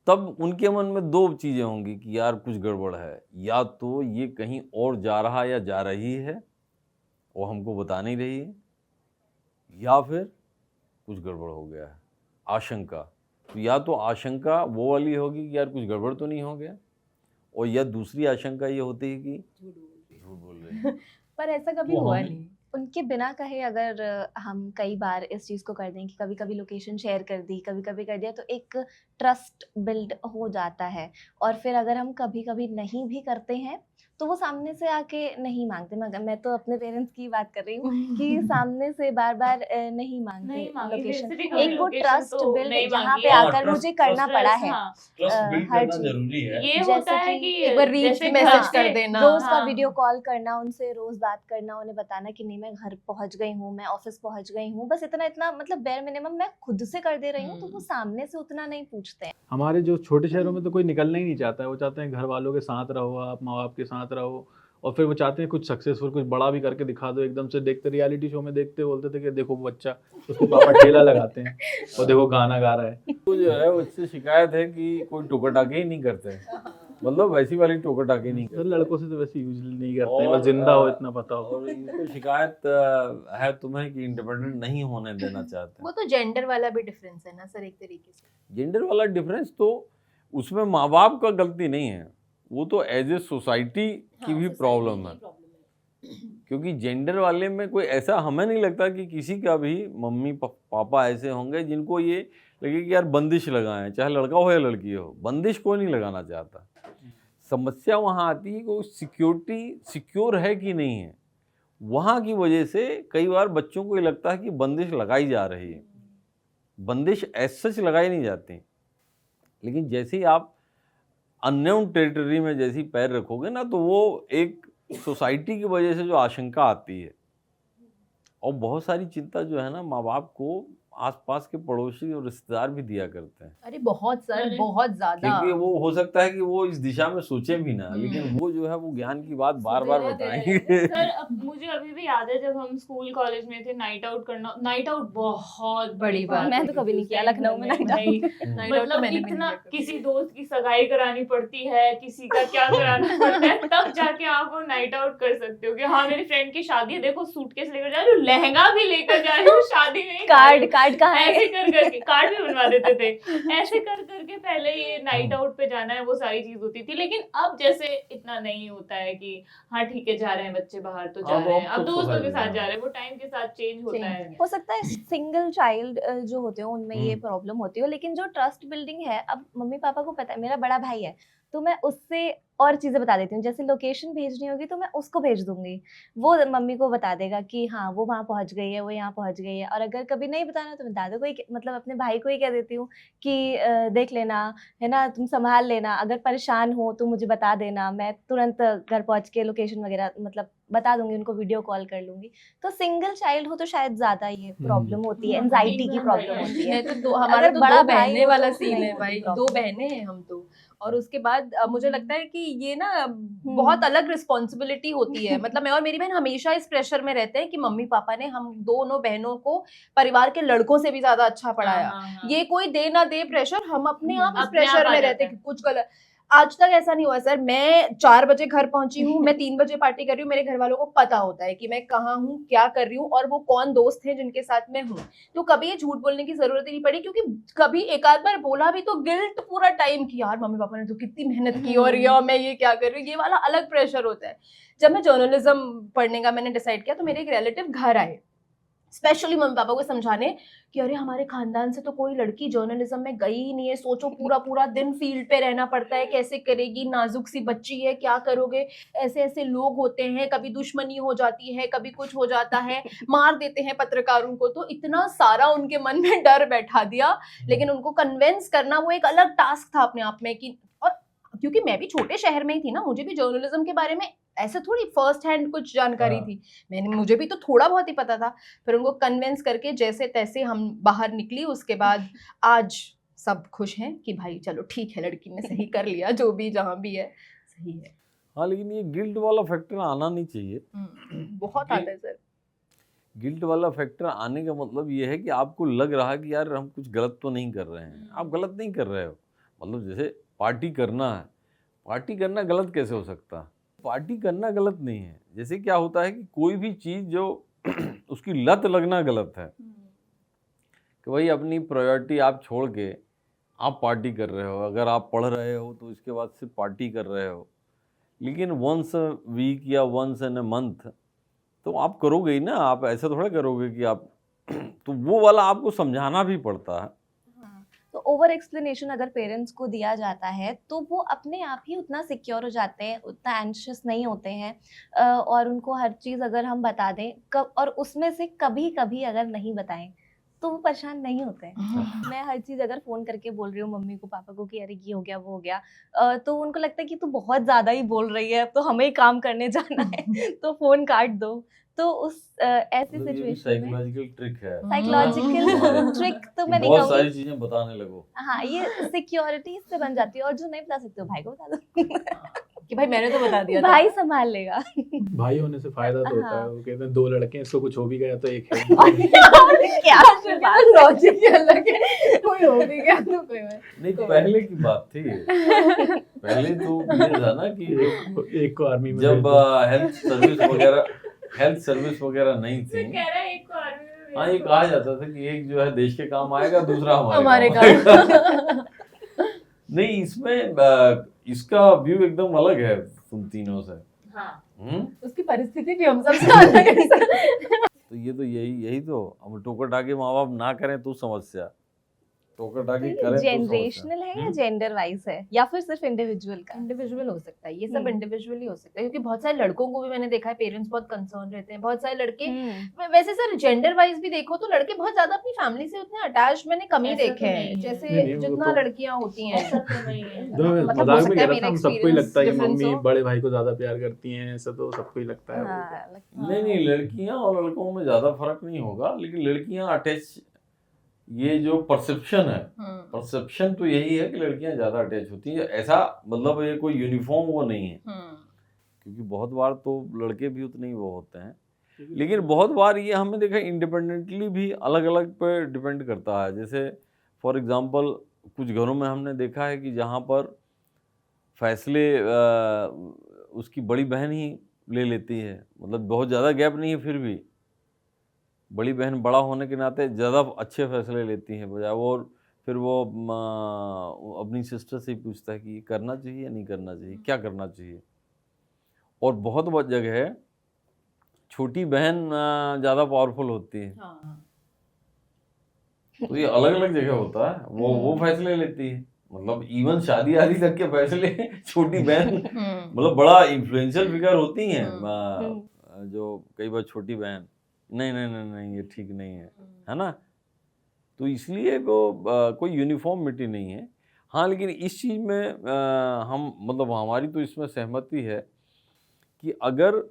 तब उनके मन में दो चीज़ें होंगी कि यार कुछ गड़बड़ है, या तो ये कहीं और जा रहा या जा रही है वो हमको बता नहीं रही है, या फिर कुछ गड़बड़ हो गया है, आशंका। तो या तो आशंका वो वाली होगी कि यार कुछ गड़बड़ तो नहीं हो गया, और या दूसरी आशंका ये होती है कि झूठ बोल रहे हैं। पर ऐसा कभी वो हुआ हमें- नहीं। उनके बिना कहे अगर हम कई बार इस चीज़ को कर दें कि कभी कभी लोकेशन शेयर कर दी, कभी कभी कर दिया, तो एक ट्रस्ट बिल्ड हो जाता है। और फिर अगर हम कभी कभी नहीं भी करते हैं तो वो सामने से आके नहीं मांगते। मगर मैं तो अपने पेरेंट्स की बात कर रही हूँ कि सामने से बार बार नहीं मांगते लोकेशन। एक वो ट्रस्ट बिल्ड जहाँ पे हाँ, आकर trust- मुझे करना पड़ा है। ट्रस्ट बिल्ड हर करना चीज़। जरूरी है। ये जैसे होता है कि कि एक बार रीच जैसे मैसेज घर कर से- देना, रोज का हाँ। वीडियो कॉल करना, उनसे रोज बात करना, उन्हें बताना कि नहीं मैं घर पहुंच गई हूँ, मैं ऑफिस पहुंच गई हूँ, बस इतना इतना मतलब बेयर मिनिमम मैं खुद से कर दे रही हूँ। तो वो सामने से उतना नहीं पूछते हैं। हमारे जो छोटे शहरों में तो कोई निकलना ही नहीं चाहता है। वो चाहते हैं घर वालों के साथ रहो, आप माँ बाप के साथ रहो, और फिर वो चाहते हैं कुछ सक्सेसफुल, कुछ बड़ा भी करके दिखा दो। एकदम से देखते रियलिटी शो में देखते बोलते थे कि देखो वो बच्चा, उसके पापा ठेला लगाते हैं और देखो गाना गा रहा है। तो जो है उससे शिकायत है कि कोई टोका टाके ही नहीं करते, मतलब वैसी वाली टोका टाके नहीं सर करते। लड़कों से तो वैसे यूजली नहीं करते हैं, और, बस जिंदा हो इतना पता हो। और इनको शिकायत है तुम्हें कि इंडिपेंडेंट नहीं होने देना चाहते। वो तो जेंडर वाला भी डिफरेंस है ना सर एक तरीके से। जेंडर वाला डिफरेंस तो उसमें माँ बाप का गलती नहीं है, वो तो एज ए सोसाइटी की भी प्रॉब्लम है। क्योंकि जेंडर वाले में कोई ऐसा हमें नहीं लगता कि किसी का भी मम्मी पापा ऐसे होंगे जिनको ये लगे कि यार बंदिश लगाएं, चाहे लड़का हो या लड़की हो, बंदिश कोई नहीं लगाना चाहता। समस्या वहाँ आती है कि वो सिक्योरिटी सिक्योर है कि नहीं है, वहाँ की वजह से कई बार बच्चों को ये लगता है कि बंदिश लगाई जा रही है। बंदिश एज सच लगाई नहीं जाती, लेकिन जैसे ही आप अननोन टेरिटरी में जैसी पैर रखोगे ना, तो वो एक सोसाइटी की वजह से जो आशंका आती है, और बहुत सारी चिंता जो है ना माँ बाप को आसपास के पड़ोसी और रिश्तेदार भी दिया करते हैं, अरे बहुत सर, अरे, बहुत ज्यादा। क्योंकि वो हो सकता है कि वो इस दिशा में सोचे भी ना, हम्म। लेकिन वो जो है वो ज्ञान की बात बार बार सुबह दे रहे बताएंगे। हैं। सर अब मुझे अभी भी याद है जब हम स्कूल कॉलेज में थे, नाइट आउट करना, नाइट आउट बहुत बड़ी बात मैं तो कभी नहीं किया लखनऊ में night out। Night out तो मतलब मैंने भी नहीं इतना किया कभी। किसी दोस्त की सगाई करानी पड़ती है, किसी का क्या कराना पड़ता है, तब जाके आप वो नाइट आउट कर सकते हो कि हाँ मेरी फ्रेंड की शादी है, देखो सूटकेस लेकर जा रही हूँ, लहंगा भी लेकर जा रही हूँ, शादी में कार्ड कहाँ है? ऐसे कर करके कार्ड भी बनवा देते थे, ऐसे कर करके पहले ये नाइट आउट पे जाना है, वो सारी चीज होती थी। लेकिन अब जैसे इतना नहीं होता है कि हाँ ठीक है जा रहे हैं बच्चे बाहर तो जा अब रहे हैं, तो अब दोस्तों के सोसाइटी साथ में। जा रहे हैं, वो टाइम के साथ चेंज होता है। हो सकता है सिंगल चाइल्ड जो होते हो उनमें ये हम्म। प्रॉब्लम होती हो, लेकिन जो ट्रस्ट बिल्डिंग है, अब मम्मी पापा को पता है मेरा बड़ा भाई है तो मैं उससे और चीजें बता देती हूँ, जैसे लोकेशन भेजनी होगी तो मैं उसको भेज दूंगी, वो मम्मी को बता देगा कि हाँ वो वहाँ पहुँच गई है, वो यहाँ पहुँच गई है। और अगर कभी नहीं बताना तो मैं दादा को ही मतलब अपने भाई को ही कह देती हूँ कि देख लेना है ना, तुम संभाल लेना, अगर परेशान हो तो मुझे बता देना, मैं तुरंत घर पहुँच के लोकेशन वगैरह मतलब बता दूंगी, उनको वीडियो कॉल कर लूंगी। तो सिंगल चाइल्ड हो तो शायद ज्यादा ये प्रॉब्लम होती है, एंजाइटी की प्रॉब्लम होती है। मैं तो हमारा अगर तो बड़ा दो भाई बहने हो वाला तो सीन नहीं है होती भाई, problem। 2 बहनें हैं हम तो। और उसके बाद मुझे लगता है कि ये ना बहुत अलग रिस्पॉन्सिबिलिटी होती है। मतलब मैं और मेरी बहन हमेशा इस प्रेशर में रहते हैं कि मम्मी पापा ने हम दोनों बहनों को परिवार के लड़कों से भी ज्यादा अच्छा पढ़ाया। हाँ। ये कोई दे ना दे प्रेशर, हम अपने आप इस अपने आप प्रेशर आ में जाता रहते है। हैं कि कुछ गलत। आज तक ऐसा नहीं हुआ सर, मैं 4 बजे घर पहुंची हूँ, मैं 3 बजे पार्टी कर रही हूँ, मेरे घर वालों को पता होता है कि मैं कहाँ हूँ, क्या कर रही हूँ और वो कौन दोस्त हैं जिनके साथ मैं हूँ। तो कभी ये झूठ बोलने की जरूरत ही नहीं पड़ी, क्योंकि कभी एक आध बार बोला भी तो गिल्ट पूरा टाइम की, यार मम्मी पापा ने तो कितनी मेहनत की और ये और मैं ये क्या कर रही हूँ, ये वाला अलग प्रेशर होता है। जब मैं जर्नलिज्म पढ़ने का मैंने डिसाइड किया तो मेरे एक रिलेटिव घर आए स्पेशली मम्मी पापा को समझाने कि अरे हमारे खानदान से तो कोई लड़की जर्नलिज्म में गई ही नहीं है, सोचो पूरा पूरा दिन फील्ड पे रहना पड़ता है, कैसे करेगी, नाजुक सी बच्ची है, क्या करोगे, ऐसे ऐसे लोग होते हैं, कभी दुश्मनी हो जाती है, कभी कुछ हो जाता है, मार देते हैं पत्रकारों को। तो इतना सारा उनके मन में डर बैठा दिया, लेकिन उनको कन्विंस करना वो एक अलग टास्क था अपने आप में कि, और क्योंकि मैं भी छोटे शहर में ही थी ना, मुझे भी जर्नलिज्म के बारे में ऐसे थोड़ी फर्स्ट हैंड कुछ जानकारी थी, मुझे भी तो थोड़ा बहुत ही पता था। फिर उनको कन्विंस करके जैसे तैसे हम बाहर निकली। उसके बाद आज सब खुश हैं कि भाई चलो ठीक है, लड़की ने सही कर लिया, जो भी जहाँ भी है सही है। हाँ, लेकिन ये गिल्ट वाला फैक्टर आना नहीं चाहिए। बहुत आता है सर। गिल्ट वाला फैक्टर आने का मतलब ये है कि आपको लग रहा है कि यार हम कुछ गलत तो नहीं कर रहे हैं। आप गलत नहीं कर रहे हो, मतलब जैसे पार्टी करना है, पार्टी करना गलत कैसे हो सकता है? पार्टी करना गलत नहीं है। जैसे क्या होता है कि कोई भी चीज़ जो उसकी लत लगना गलत है, कि भाई अपनी प्रायोरिटी आप छोड़ के आप पार्टी कर रहे हो। अगर आप पढ़ रहे हो तो इसके बाद सिर्फ पार्टी कर रहे हो, लेकिन वंस वीक या वंस इन अ मंथ तो आप करोगे ही ना। आप ऐसा थोड़ा करोगे कि आप तो वो वाला आपको समझाना भी पड़ता है। तो ओवर एक्सप्लेनेशन अगर पेरेंट्स को दिया जाता है तो वो अपने आप ही उतना सिक्योर हो जाते हैं, उतना एंशियस नहीं होते हैं, और उनको हर चीज़ अगर हम बता दें और उसमें से कभी कभी अगर नहीं बताएं तो वो परेशान नहीं होते हैं। मैं हर चीज़ अगर फ़ोन करके बोल रही हूँ मम्मी को पापा को कि अरे ये हो गया वो हो गया, तो उनको लगता है कि तू बहुत ज़्यादा ही बोल रही है, अब तो हमें ही काम करने जाना है तो फ़ोन काट दो। तो उस ऐसी मतलब ये भी सिचुएशन में साइकोलॉजिकल ट्रिक है। साइकोलॉजिकल ट्रिक तो मैं नहीं बहुत कहूँगी, सारी चीजें बताने लगो। हाँ ये सिक्योरिटी इससे बन जाती है। और जो नहीं बता सकते हो भाई को बता दो कि भाई मैंने तो बता दिया था। भाई संभाल लेगा। भाई होने से फायदा तो होता है, हाँ। वो कहते हैं 2 लड़के हैं, इसको कुछ हो भी गया तो एक है। क्या लॉजिक अलग है, कोई हो भी गया तो कोई बात नहीं, पहले की बात थी। पहले तो ये था ना कि एक को आर्मी में जब भेज दो। हेल्थ सर्विस वगैरह नहीं थी, कह रहा है एक को आर्मी में भेज हाँ ये दो। कहा जाता था कि एक जो है देश के काम आएगा, दूसरा हमारे हमारे काम आएगा। काम। नहीं, इसमें इसका व्यू एकदम अलग है तुम तीनों से। हाँ। उसकी परिस्थिति भी हम सबसे अलग है। तो ये तो यही तो, अब टोकर टाके माँ बाप ना करें तो समस्या, टोकर टाके करें तो जनरेशनल है या जेंडर वाइज है या फिर सिर्फ इंडिविजुअल का? इंडिविजुअल हो सकता है, ये सब हम्म। इंडिविजुअली हो सकता है, क्योंकि बहुत सारे लड़कों को भी मैंने देखा है पेरेंट्स बहुत कंसर्न रहते हैं। बहुत सारे लड़के वैसे सर जेंडर वाइज भी देखो तो लड़के बहुत ज्यादा अपनी फैमिली से उतने अटैच मैंने कम ही ऐसा तो देखे हैं, नहीं है। जैसे नहीं, वो जितना तो- लड़कियां होती हैं। ऐसा तो नहीं है। तो मैं मतलब हो मजाक में सकता कह है रहा मेरा था, हम सबको ही लगता है कि experience मम्मी हो। बड़े भाई को ज्यादा प्यार करती हैं, ऐसा तो सबको ही लगता है। नहीं, लड़कियां और लड़कों में ज्यादा फर्क नहीं होगा, लेकिन लड़कियां अटैच ये जो परसेप्शन है, हम्म, परसेप्शन तो यही है कि लड़कियां ज्यादा अटैच होती हैं। ऐसा मतलब ये कोई यूनिफॉर्म वो नहीं है, क्योंकि बहुत बार तो लड़के भी उतने ही वो होते हैं, लेकिन बहुत बार ये हमने देखा इंडिपेंडेंटली भी अलग अलग पे डिपेंड करता है। जैसे फॉर एग्जांपल कुछ घरों में हमने देखा है कि जहाँ पर फैसले उसकी बड़ी बहन ही ले लेती है, मतलब बहुत ज़्यादा गैप नहीं है, फिर भी बड़ी बहन बड़ा होने के नाते ज़्यादा अच्छे फैसले लेती हैं बजाय वो। और फिर वो अपनी सिस्टर से ही पूछता है कि ये करना चाहिए या नहीं करना चाहिए, क्या करना चाहिए। और बहुत जगह है छोटी बहन ज़्यादा पावरफुल होती है, तो ये अलग अलग जगह होता है, वो फैसले लेती है। मतलब इवन शादी आदि तक के फैसले छोटी बहन मतलब बड़ा इन्फ्लुएंशियल फिगर होती हैं जो कई बार छोटी बहन नहीं नहीं नहीं नहीं ये ठीक नहीं है ना। तो इसलिए वो कोई यूनिफॉर्मिटी नहीं है। हाँ, लेकिन इस चीज़ में हम मतलब हमारी तो इसमें सहमति है कि अगर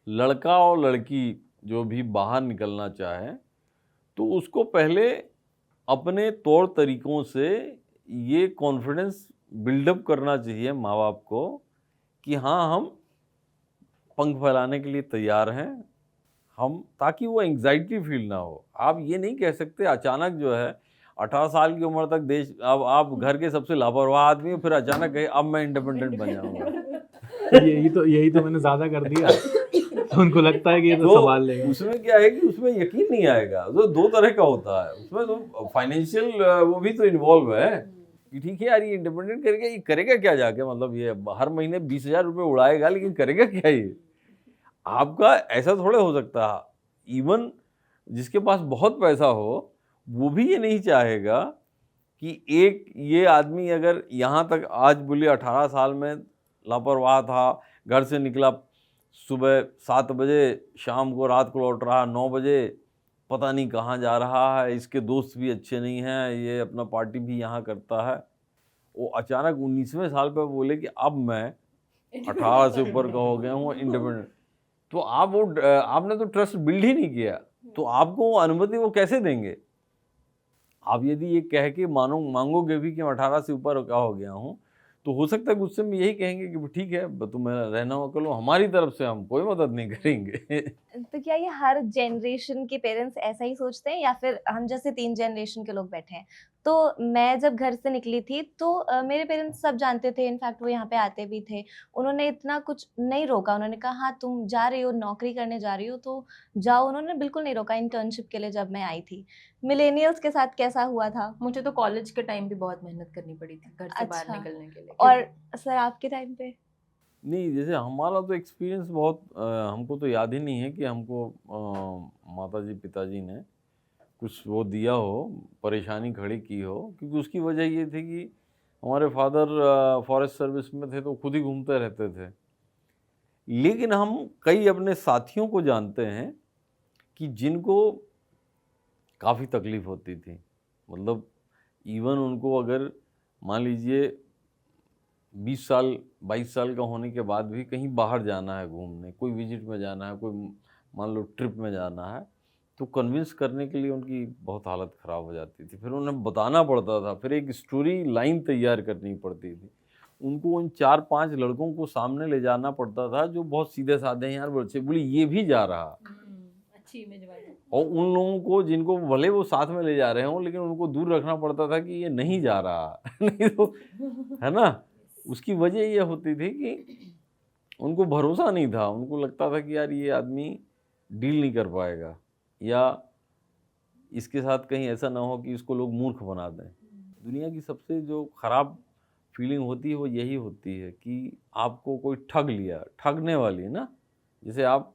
लड़का और लड़की जो भी बाहर निकलना चाहे तो उसको पहले अपने तौर तरीक़ों से ये कॉन्फिडेंस बिल्डअप करना चाहिए माँ बाप को कि हाँ, हम पंख फैलाने के लिए तैयार हैं हम, ताकि वो एंग्जाइटी फील ना हो। आप ये नहीं कह सकते अचानक जो है 18 साल की उम्र तक देश, अब आप घर के सबसे लापरवाह आदमी हो, फिर अचानक कहे अब मैं इंडिपेंडेंट बन जाऊंगा। यही तो मैंने ज्यादा कर दिया तो उनको लगता है कि ये तो संभाल लेगा। उसमें क्या है कि उसमें यकीन नहीं आएगा। तो दो तरह का होता है उसमें, तो फाइनेंशियल वो भी तो इन्वॉल्व है कि ठीक है यार ये इंडिपेंडेंट करेगा, ये करेगा क्या जाके, मतलब ये हर महीने 20,000 रुपये उड़ाएगा, लेकिन करेगा क्या ये। आपका ऐसा थोड़े हो सकता है। इवन जिसके पास बहुत पैसा हो वो भी ये नहीं चाहेगा कि एक ये आदमी अगर यहाँ तक आज बोले 18 साल में लापरवाह था, घर से निकला सुबह 7 बजे, शाम को रात को लौट रहा 9 बजे, पता नहीं कहाँ जा रहा है, इसके दोस्त भी अच्छे नहीं हैं, ये अपना पार्टी भी यहाँ करता है। वो अचानक 19वें साल पे बोले कि अब मैं 18 से ऊपर का हो गया हूँ इंडिपेंडेंट, तो आप वो आपने तो ट्रस्ट बिल्ड ही नहीं किया, तो आपको वो अनुमति वो कैसे देंगे। आप यदि ये कह के मांगोगे भी कि मैं 18 से ऊपर का हो गया हूँ, तो हो सकता है गुस्से में यही कहेंगे कि ठीक है तुम रहना हो कर लो, हमारी तरफ से हम कोई मदद नहीं करेंगे। तो क्या ये हर जनरेशन के पेरेंट्स ऐसा ही सोचते हैं, या फिर हम जैसे 3 जनरेशन के लोग बैठे हैं? तो मैं जब घर से निकली थी तो मेरे पेरेंट्स सब जानते थे, इनफैक्ट वो यहाँ पे आते भी थे। उन्होंने इतना कुछ नहीं रोका, उन्होंने कहा हाँ तुम जा रही हो, नौकरी करने जा रही हो तो जाओ। उन्होंने बिल्कुल नहीं रोका इंटर्नशिप के लिए जब मैं आई थी। मिलेनियल्स के साथ कैसा हुआ था? मुझे तो कॉलेज के टाइम भी बहुत मेहनत करनी पड़ी थी घर से बाहर अच्छा। निकलने के लिए। और सर आपके टाइम पे? नहीं, जैसे हमारा तो एक्सपीरियंस बहुत हमको तो याद ही नहीं है कि हमको माताजी पिताजी ने कुछ वो दिया हो, परेशानी खड़ी की हो, क्योंकि उसकी वजह ये थी कि हमारे फादर फॉरेस्ट सर्विस में थे तो खुद ही घूमते रहते थे। लेकिन हम कई अपने साथियों को जानते हैं कि जिनको काफ़ी तकलीफ़ होती थी, मतलब इवन उनको अगर मान लीजिए 20 साल 22 साल का होने के बाद भी कहीं बाहर जाना है घूमने, कोई विजिट में जाना है, कोई मान लो ट्रिप में जाना है, तो कन्विंस करने के लिए उनकी बहुत हालत ख़राब हो जाती थी। फिर उन्हें बताना पड़ता था, फिर एक स्टोरी लाइन तैयार करनी पड़ती थी। उनको उन 4-5 लड़कों को सामने ले जाना पड़ता था जो बहुत सीधे साधे हैं, यार बच्चे बोले ये भी जा रहा, अच्छी इमेज वाले, और उन लोगों को जिनको भले वो साथ में ले जा रहे हों लेकिन उनको दूर रखना पड़ता था कि ये नहीं जा रहा नहीं तो, है ना। उसकी वजह ये होती थी कि उनको भरोसा नहीं था, उनको लगता था कि यार ये आदमी डील नहीं कर पाएगा, या इसके साथ कहीं ऐसा ना हो कि इसको लोग मूर्ख बना दें। दुनिया की सबसे जो ख़राब फीलिंग होती है वो यही होती है कि आपको कोई ठग लिया, ठगने वाली ना। जैसे आप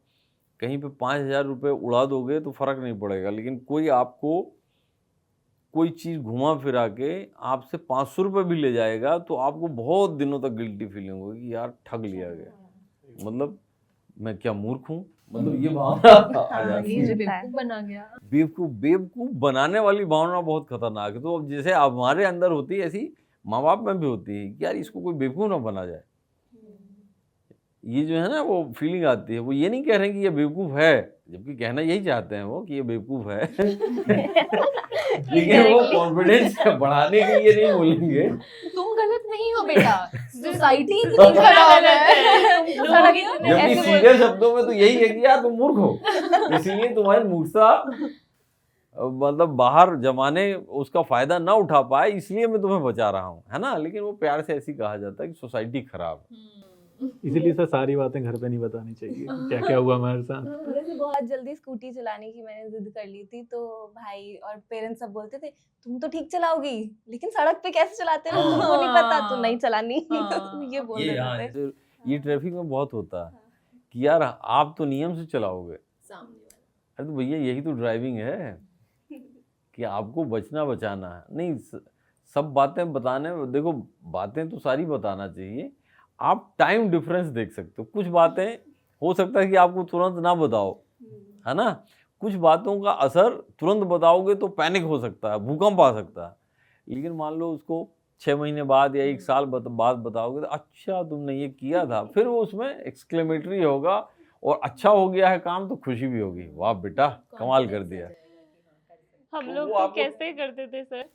कहीं पे 5,000 रुपये उड़ा दोगे तो फ़र्क नहीं पड़ेगा, लेकिन कोई आपको कोई चीज़ घुमा फिरा के आपसे 500 रुपये भी ले जाएगा तो आपको बहुत दिनों तक गिल्टी फीलिंग होगी कि यार ठग लिया गया, मतलब मैं क्या मूर्ख हूँ, मतलब ये भावना आ जाती ये जो है। बेवकूफ बना गया। बेवकूफ़ बनाने वाली भावना बहुत खतरनाक है। तो अब जैसे अब हमारे अंदर होती है ऐसी माँ बाप में भी होती है कि यार इसको कोई बेवकूफ़ ना बना जाए। ये जो है ना वो फीलिंग आती है, वो ये नहीं कह रहे हैं कि ये बेवकूफ़ है, जबकि कहना यही चाहते हैं वो कि ये बेवकूफ है लेकिन वो कॉन्फिडेंस बढ़ाने के लिए नहीं बोलेंगे। तुम गलत नहीं हो बेटा, सोसाइटी इतनी तुम खराब गलत है, है। तुम लोग सड़क इतने पे जबकि ऐसे बोल- सीधे शब्दों में तो यही है कि यार तुम मूर्ख हो, इसलिए तुम्हारी मूर्खता मतलब बाहर जमाने उसका फायदा ना उठा पाए, इसलिए मैं तुम्हें बचा रहा हूँ, है ना। लेकिन वो प्यार से ऐसी कहा जाता है कि सोसाइटी खराब है। इसीलिए सर सारी बातें घर पे नहीं बतानी चाहिए, क्या क्या हुआ हमारे साथ। वैसे बहुत जल्दी स्कूटी चलाने की मैंने जिद कर ली थी, तो भाई और पेरेंट्स सब बोलते थे तुम तो ठीक चलाओगी लेकिन सड़क पे कैसे चलाते हो तुमको नहीं पता, तो नहीं चलानी। हाँ। ये बोल ये देते यहाँ थे। जैसे ये ट्रैफिक में बहुत होता है कि यार आप तो नियम से चलाओगे, अरे तो भैया यही तो ड्राइविंग है कि आपको बचना बचाना है। नहीं सब बातें बताने, देखो बातें तो सारी बताना चाहिए, आप टाइम डिफरेंस देख सकते हो। कुछ बातें हो सकता है कि आपको तुरंत ना बताओ, है ना। कुछ बातों का असर तुरंत बताओगे तो पैनिक हो सकता है, भूकंप आ सकता है। लेकिन मान लो उसको 6 महीने बाद या 1 साल बाद बताओगे तो अच्छा तुमने ये किया था, फिर वो उसमें एक्सक्लेमेटरी होगा और अच्छा हो गया है काम तो खुशी भी होगी, वाह बेटा कमाल कर दिया। हम तो लोग वो तो आपको- कैसे करते थे सर,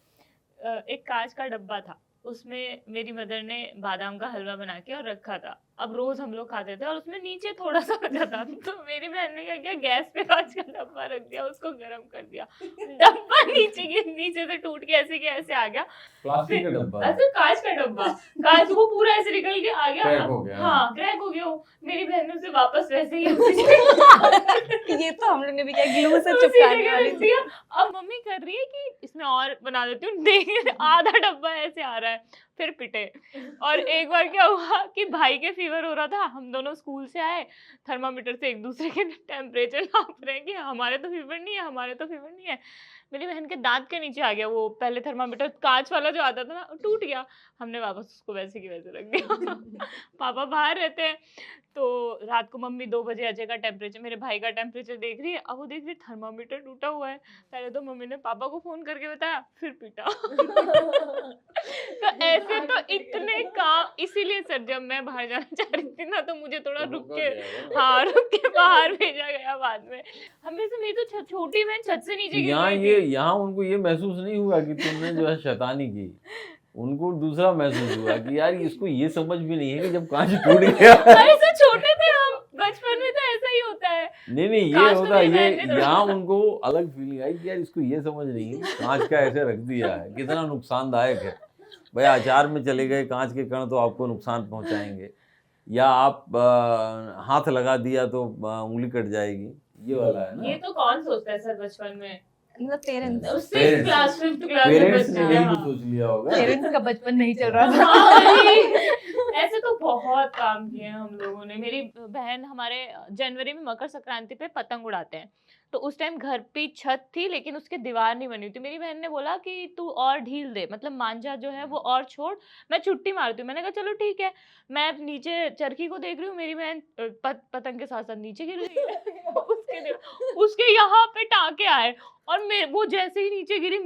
एक कांच का डब्बा था, उसमें मेरी मदर ने बादाम का हलवा बना के और रखा था। अब रोज हम लोग खाते थे और उसमें नीचे थोड़ा सा बचा था, तो मेरी बहन ने क्या किया, गैस पे कांच का डब्बा रख दिया, उसको गर्म कर दिया, डब्बा नीचे से टूट के ऐसे के ऐसे आ गया। प्लास्टिक का डब्बा ऐसे कांच का डब्बा, कांच वो पूरा ऐसे निकल के आ गया, क्रैक हो गया। हाँ क्रैक हो गया वो। मेरी बहन ने उसे वापस वैसे ही उसी जगह ये तो हम लोग ने भी क्या ग्लू से उसी चिपकाने जगह वाली रख थी। दिया। अब मम्मी कर रही है कि इसमें और बना देती हूँ, देख आधा डब्बा ऐसे आ रहा है, फिर पिटे। और एक बार क्या हुआ कि भाई के फीवर हो रहा था, हम दोनों स्कूल से आए, थर्मामीटर से एक दूसरे के टेम्परेचर नाप रहे हैं कि हमारे तो फीवर नहीं है, हमारे तो फीवर नहीं है। मेरी बहन के दांत के नीचे आ गया वो पहले थर्मामीटर, कांच वाला जो आता था ना, टूट गया। हमने वापस उसको वैसे की वैसे रख दिया। पापा बाहर रहते हैं, तो रात को मम्मी 2 बजे अजय का टेम्परेचर, मेरे भाई का टेम्परेचर देख रही है। अब वो देख रही थर्मामीटर टूटा हुआ है। पहले तो मम्मी ने पापा को फोन करके बताया, फिर पीटा। तो ऐसे तो इतने काम, इसीलिए सर जब मैं बाहर जाना चाह रही थी ना, तो मुझे थोड़ा रुक के बाहर भेजा गया बाद में। हमें से मेरी तो छोटी बहन छत से नीचे गिर यहाँ गई ये थी। यहाँ उनको ये महसूस नहीं हुआ कि तुमने जो है शैतानी की, उनको दूसरा महसूस हुआ कि यार इसको ये समझ भी नहीं है कि जब कांच टूट गया। अरे सर छोटे थे हम, बचपन में तो ऐसा ही होता है। नहीं ये कांच तो होता है, मेरी ये बहन ने तोड़ा। यहाँ उनको अलग फीलिंग आई कि यार इसको ये समझ नहीं है कांच का ऐसे रख दिया है कितना नुकसानदायक है। भाई अचार में चले गए कांच के कण तो आपको नुकसान पहुंचाएंगे, या आप हाथ लगा दिया तो उंगली कट जाएगी, ये वाला है ना। ये तो कौन सोचता है सर बचपन में, मतलब parents sixth class fifth class में पेरेंट्स बच्चे ने हैं, यही हाँ। तो सोच लिया होगा। पेरेंट्स का बचपन नहीं चल रहा था। हाँ, वही। ऐसे तो बहुत काम किए हैं हम लोगों ने। मेरी बहन, हमारे जनवरी में मकर संक्रांति पे पतंग उड़ाते हैं, तो उस टाइम घर पे छत थी लेकिन उसके दीवार नहीं बनी थी। मेरी बहन ने बोला कि तू और ढील दे, मतलब मांझा जो है वो और छोड़, मैं छुट्टी मारती हूँ। मैंने कहा चलो ठीक है। मैं नीचे चरखी को देख रही हूँ, मेरी बहन पतंग के साथ साथ नीचे गिर गई है। उसके यहाँ पे टाँके आए और वो जैसे ही नीचे गिरी,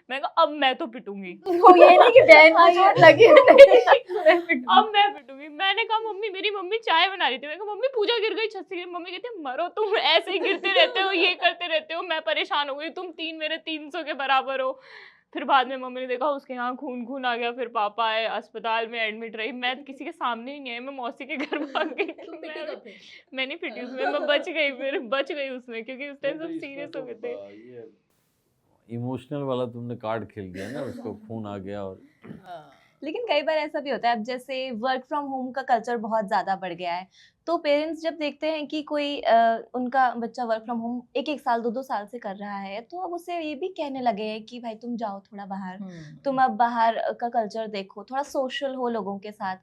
मैं कहा अब मैं तो पिटूंगी। वो ये नहीं कि बहन को चोट लगी, अब मैं पिटूंगी। मैंने कहा मम्मी, मेरी मम्मी चाय बना रही थी, मैंने कहा मम्मी पूजा गिर गई छत से गिर। मम्मी कहती मरो तुम, ऐसे ही गिरते रहते हो, ये करते रहते हो, मैं परेशान हो गई, तुम मेरे 300 के बराबर हो। फिर बाद में मम्मी ने देखा उसके यहाँ खून आ गया, फिर पापा आए, अस्पताल में एडमिट रही। मैं किसी के सामने ही नहीं आई, मैं मौसी के घर भाग गई। मैं नहीं पिटी उसमें, मैं बच गई, फिर बच गई उसमें, क्योंकि उस टाइम सब सीरियस हो गए थे। इमोशनल वाला तुमने कार्ड खेल दिया ना, उसको खून आ गया। और लेकिन कई बार ऐसा भी होता है, अब जैसे वर्क फ्रॉम होम का कल्चर बहुत ज़्यादा बढ़ गया है, तो पेरेंट्स जब देखते हैं कि कोई उनका बच्चा वर्क फ्रॉम होम 1-1 साल 2-2 साल से कर रहा है, तो अब उससे ये भी कहने लगे हैं कि भाई तुम जाओ थोड़ा बाहर, तुम अब बाहर का कल्चर देखो, थोड़ा सोशल हो लोगों के साथ।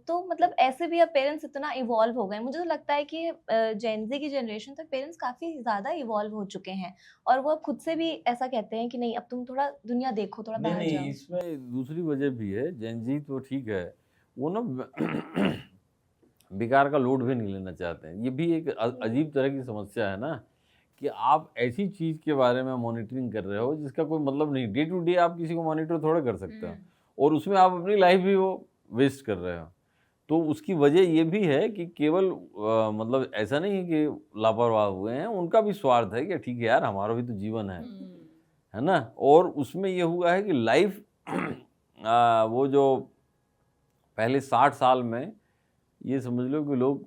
तो मतलब ऐसे भी अब पेरेंट्स इतना इवॉल्व हो गए हैं। मुझे तो लगता है कि जेन ज़ी की जनरेशन तक पेरेंट्स काफ़ी ज़्यादा इवॉल्व हो चुके हैं, और वो अब खुद से भी ऐसा कहते हैं कि नहीं अब तुम थोड़ा दुनिया देखो, थोड़ा बाहर नहीं जाओ। इसमें दूसरी वजह भी है। जेन जी तो ठीक है, वो ना बेकार का लोड भी नहीं लेना चाहते हैं। ये भी एक अजीब तरह की समस्या है ना, कि आप ऐसी चीज़ के बारे में मॉनिटरिंग कर रहे हो जिसका कोई मतलब नहीं। डे टू डे आप किसी को मॉनिटर थोड़े कर सकते हो, और उसमें आप अपनी लाइफ भी वो वेस्ट कर रहे हो। तो उसकी वजह ये भी है कि केवल मतलब ऐसा नहीं है कि लापरवाह हुए हैं, उनका भी स्वार्थ है कि ठीक है यार हमारा भी तो जीवन है ना। और उसमें ये हुआ है कि लाइफ वो जो पहले 60 साल में ये समझ लो कि लोग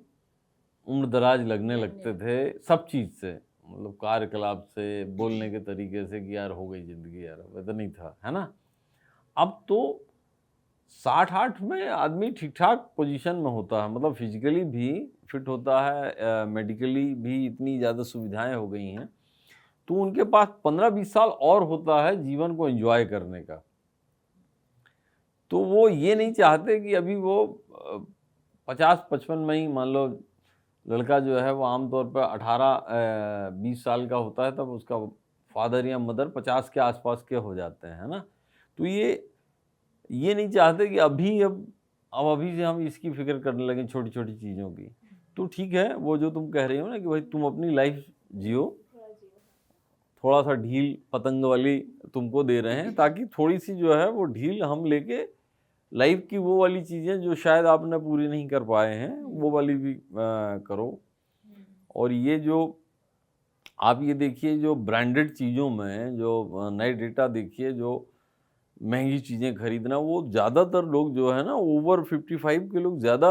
उम्र दराज लगने लगते थे सब चीज़ से, मतलब कार्यकलाप से, बोलने के तरीके से कि यार हो गई ज़िंदगी यार, वैसा नहीं था, है ना। अब तो 60-8 में आदमी ठीक ठाक पोजीशन में होता है, मतलब फिजिकली भी फिट होता है, मेडिकली भी इतनी ज़्यादा सुविधाएं हो गई हैं, तो उनके पास 15-20 साल और होता है जीवन को एंजॉय करने का। तो वो ये नहीं चाहते कि अभी वो 50-55 में ही, मान लो लड़का जो है वो आमतौर पर 18-20 साल का होता है तब उसका फादर या मदर 50 के आसपास के हो जाते हैं, है ना। तो ये नहीं चाहते कि अभी से हम इसकी फिक्र करने लगे छोटी छोटी चीज़ों की। तो ठीक है, वो जो तुम कह रही हो ना कि भाई तुम अपनी लाइफ जियो, थोड़ा सा ढील पतंग वाली तुमको दे रहे हैं ताकि थोड़ी सी जो है वो ढील हम लेके लाइफ की वो वाली चीज़ें जो शायद आपने पूरी नहीं कर पाए हैं वो वाली भी करो। और ये जो आप ये देखिए जो ब्रांडेड चीज़ों में जो नए डेटा देखिए, जो महंगी चीज़ें खरीदना, वो ज़्यादातर लोग जो है ना ओवर 55 के लोग ज़्यादा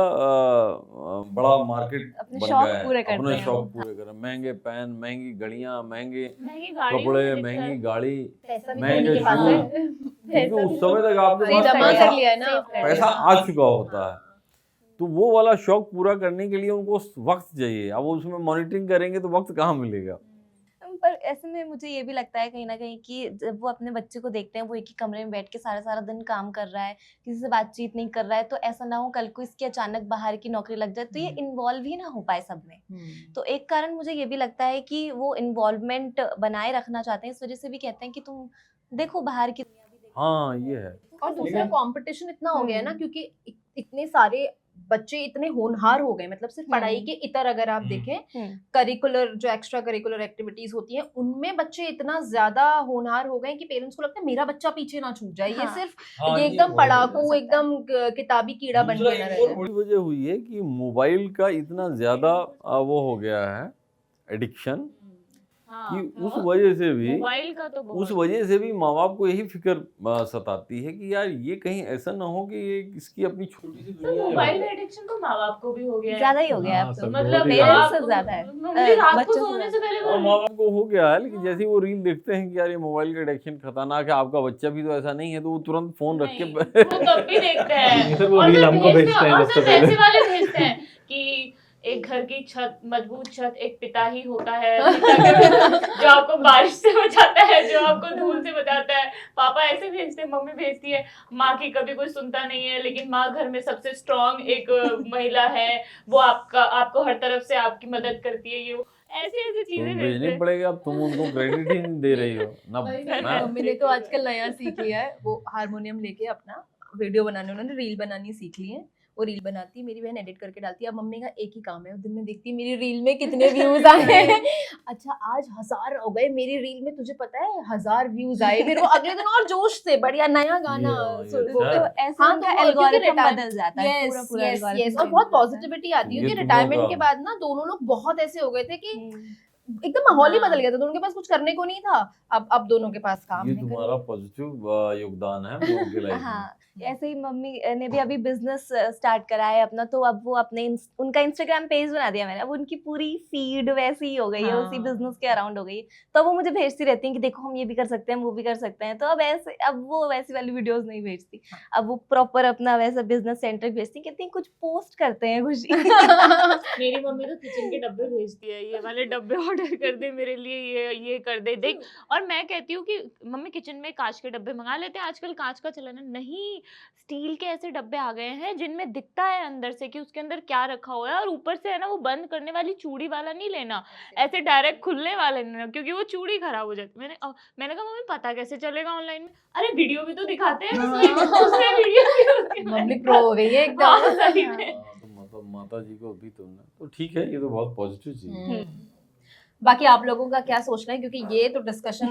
बड़ा मार्केट अपने बन शौक गया है, पूरे करते अपने हैं। शौक पूरे कर, महंगे पेन, महंगी घड़ियाँ, महंगे महंगी गाड़ी कपड़े, महंगी गाड़ी, पैसा भी तो महंगे उनके पास शूज, है। क्योंकि उस समय तक आपके सही पास जमा पैसा कर लिया है ना। पैसा आ चुका होता है, तो वो वाला शौक पूरा करने के लिए उनको वक्त चाहिए। अब वो उसमें मॉनिटरिंग करेंगे तो वक्त कहाँ मिलेगा। पर ऐसे में मुझे ये भी लगता है कहीं ना कहीं कि जब वो अपने बच्चे को देखते हैं वो एक ही कमरे में बैठ के सारा सारा दिन काम कर रहा है, किसी से बातचीत नहीं कर रहा है, तो ऐसा ना हो कल को इसकी अचानक बाहर की नौकरी लग जाए तो ये इन्वॉल्व ही ना हो पाए सब में। तो एक कारण मुझे ये भी लगता है कि वो इन्वॉल्वमेंट बनाए रखना चाहते हैं, इस वजह से भी कहते हैं कि तुम देखो बाहर की दुनिया भी देखो। हाँ ये है। और दूसरा कंपटीशन इतना हो गया है ना, क्योंकि इतने सारे बच्चे इतने होनहार हो गए, मतलब सिर्फ पढ़ाई के इतर अगर आप देखें, करिकुलर जो एक्स्ट्रा करिकुलर एक्टिविटीज होती हैं उनमें बच्चे इतना ज्यादा होनहार हो गए कि पेरेंट्स को लगता है मेरा बच्चा पीछे ना छूट जाए। ये सिर्फ हाँ, ये ये एकदम हो पढ़ाकू, सकता है। एकदम किताबी कीड़ा बन दूसरा के ना एक रहे। और बड़ी वजह हुई है कि मोबाइल का इतना ज्यादा वो हो गया है एडिक्शन, कि उस वजह से भी मोबाइल का तो बहुत उस वजह से भी माँ बाप को यही फिक्र सताती है कि यार ये कहीं ऐसा ना हो कि ये इसकी अपनी छोटी सी तो दुनिया है। मोबाइल का एडिक्शन तो माँ बाप को भी हो गया है। ज्यादा ही हो गया है हाँ, अब तो। सब मतलब बहुत ही parents ज्यादा। से ज्यादा है। मम्मी रात को बच्चों से सोने से पहले और माँ बाप को हो गया है, लेकिन जैसे ही वो रील देखते हैं कि यार ये मोबाइल का एडिक्शन खतरनाक है, आपका बच्चा भी तो ऐसा नहीं है, तो वो तुरंत फोन रख के वो तब भी देखते हैं। सर वो और रील सर हमको भेजते हैं और सबसे सर पहले। वैसे वाले भेजते हैं कि एक घर की छत, मजबूत छत एक पिता ही होता है, जो आपको बारिश से बचाता है, जो आपको धूल से बचाता है। पापा ऐसे भेजते हैं, मम्मी भेजती है माँ की कभी कोई सुनता नहीं है, लेकिन माँ घर में सबसे स्ट्रांग एक महिला है, वो आपको हर तरफ से आपकी मदद करती है। ये ऐसी ऐसी चीजें तुम भेजते भेजनी हैं। पड़ेगा, अब तुम उनको क्रेडिट ही नहीं दे रही हो ना। मम्मी ने तो आजकल नया सीख लिया है, वो हारमोनियम लेके अपना वीडियो बनाने, उन्होंने रील बनानी सीख ली है। वो रील बनाती है, मेरी बहन एडिट करके डालती है। अब मम्मी का एक ही काम है, वो दिन में देखती है मेरी रील में कितने व्यूज आए हैं। अच्छा आज 1000 हो गए मेरी रील में, तुझे पता है 1000 व्यूज आए। फिर वो अगले दिन और जोश से बढ़िया नया गाना ये सुन- अच्छा है। वो- तो ऐसे हाँ, उनका तो वो क्योंकि एल्गोरिथम retire- बदल जाता है, Yes, पूरा पूरा yes, algorithm yes, और change बहुत हो जाता है। पॉजिटिविटी आती है, ये क्योंकि दोनों रिटायरमेंट का- के बाद ना दोनों लोग बहुत ऐसे हो गए थे कि एकदम माहौल ही बदल गया था, तो उनके पास कुछ करने को नहीं था। अब दोनों के पास काम ये है। तुम्हारा पॉजिटिव योगदान है उनके लाइफ में। हाँ, ऐसे ही मम्मी ने भी अभी बिजनेस स्टार्ट करा है अपना, तो अब वो अपने उनका इंस्टाग्राम पेज बना दिया मैंने। अब उनकी पूरी फीड वैसी ही हो गई है, उसी हाँ। बिजनेस के अराउंड हो गई है। तो वो मुझे भेजती रहती हैं कि देखो हम ये भी कर सकते हैं, वो भी कर सकते हैं। तो अब वो वैसी वाली वीडियोस नहीं भेजती, अब वो प्रॉपर अपना वैसा बिजनेस सेंटर भेजती, कहती हैं कुछ पोस्ट करते हैं खुशी। मेरी मम्मी तो किचन के डब्बे भेजती है, ये वाले डब्बे ऑर्डर कर दे मेरे लिए, ये कर दे देख। और मैं कहती हूँ कि मम्मी किचन में कांच के डब्बे मंगा लेते हैं, आजकल कांच का चलन है। नहीं, स्टील के ऐसे डब्बे आ गए हैं जिनमें दिखता है अंदर से कि उसके अंदर क्या रखा हुआ है, और ऊपर से है ना वो बंद करने वाली चूड़ी वाला नहीं लेना, ऐसे डायरेक्ट खुलने वाले नहीं लेना, क्योंकि वो चूड़ी खराब हो जाती। मैंने कहा मम्मी पता कैसे चलेगा ऑनलाइन में? अरे वीडियो भी तो दिखाते हैं उसमें वीडियो भी उसके मम्मी प्रो हो गई है हाँ, एकदम। सही में। तो मतलब माता जी को भी तुमने तो ठीक है, ये तो बहुत पॉजिटिव चीज है। बाकी आप लोगों का क्या सोचना है, क्योंकि ये तो डिस्कशन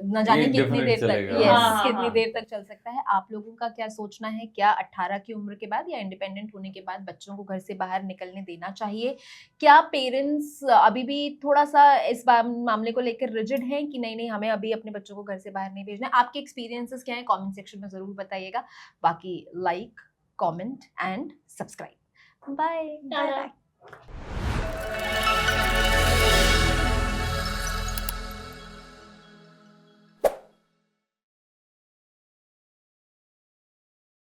न जाने ये कितनी definite देर तक, चलेगा। yes, हाँ, कितनी हाँ। देर तक चल सकता है। आप लोगों का क्या सोचना है, क्या 18 की उम्र के बाद या इंडिपेंडेंट होने के बाद बच्चों को घर से बाहर निकलने देना चाहिए? क्या पेरेंट्स अभी भी थोड़ा सा इस मामले को लेकर रिजिड हैं कि नहीं नहीं हमें अभी अपने बच्चों को घर से बाहर नहीं भेजना है? आपके एक्सपीरियंसेस क्या है, कमेंट सेक्शन में जरूर बताइएगा। बाकी like, comment and subscribe. Bye tata. Bye.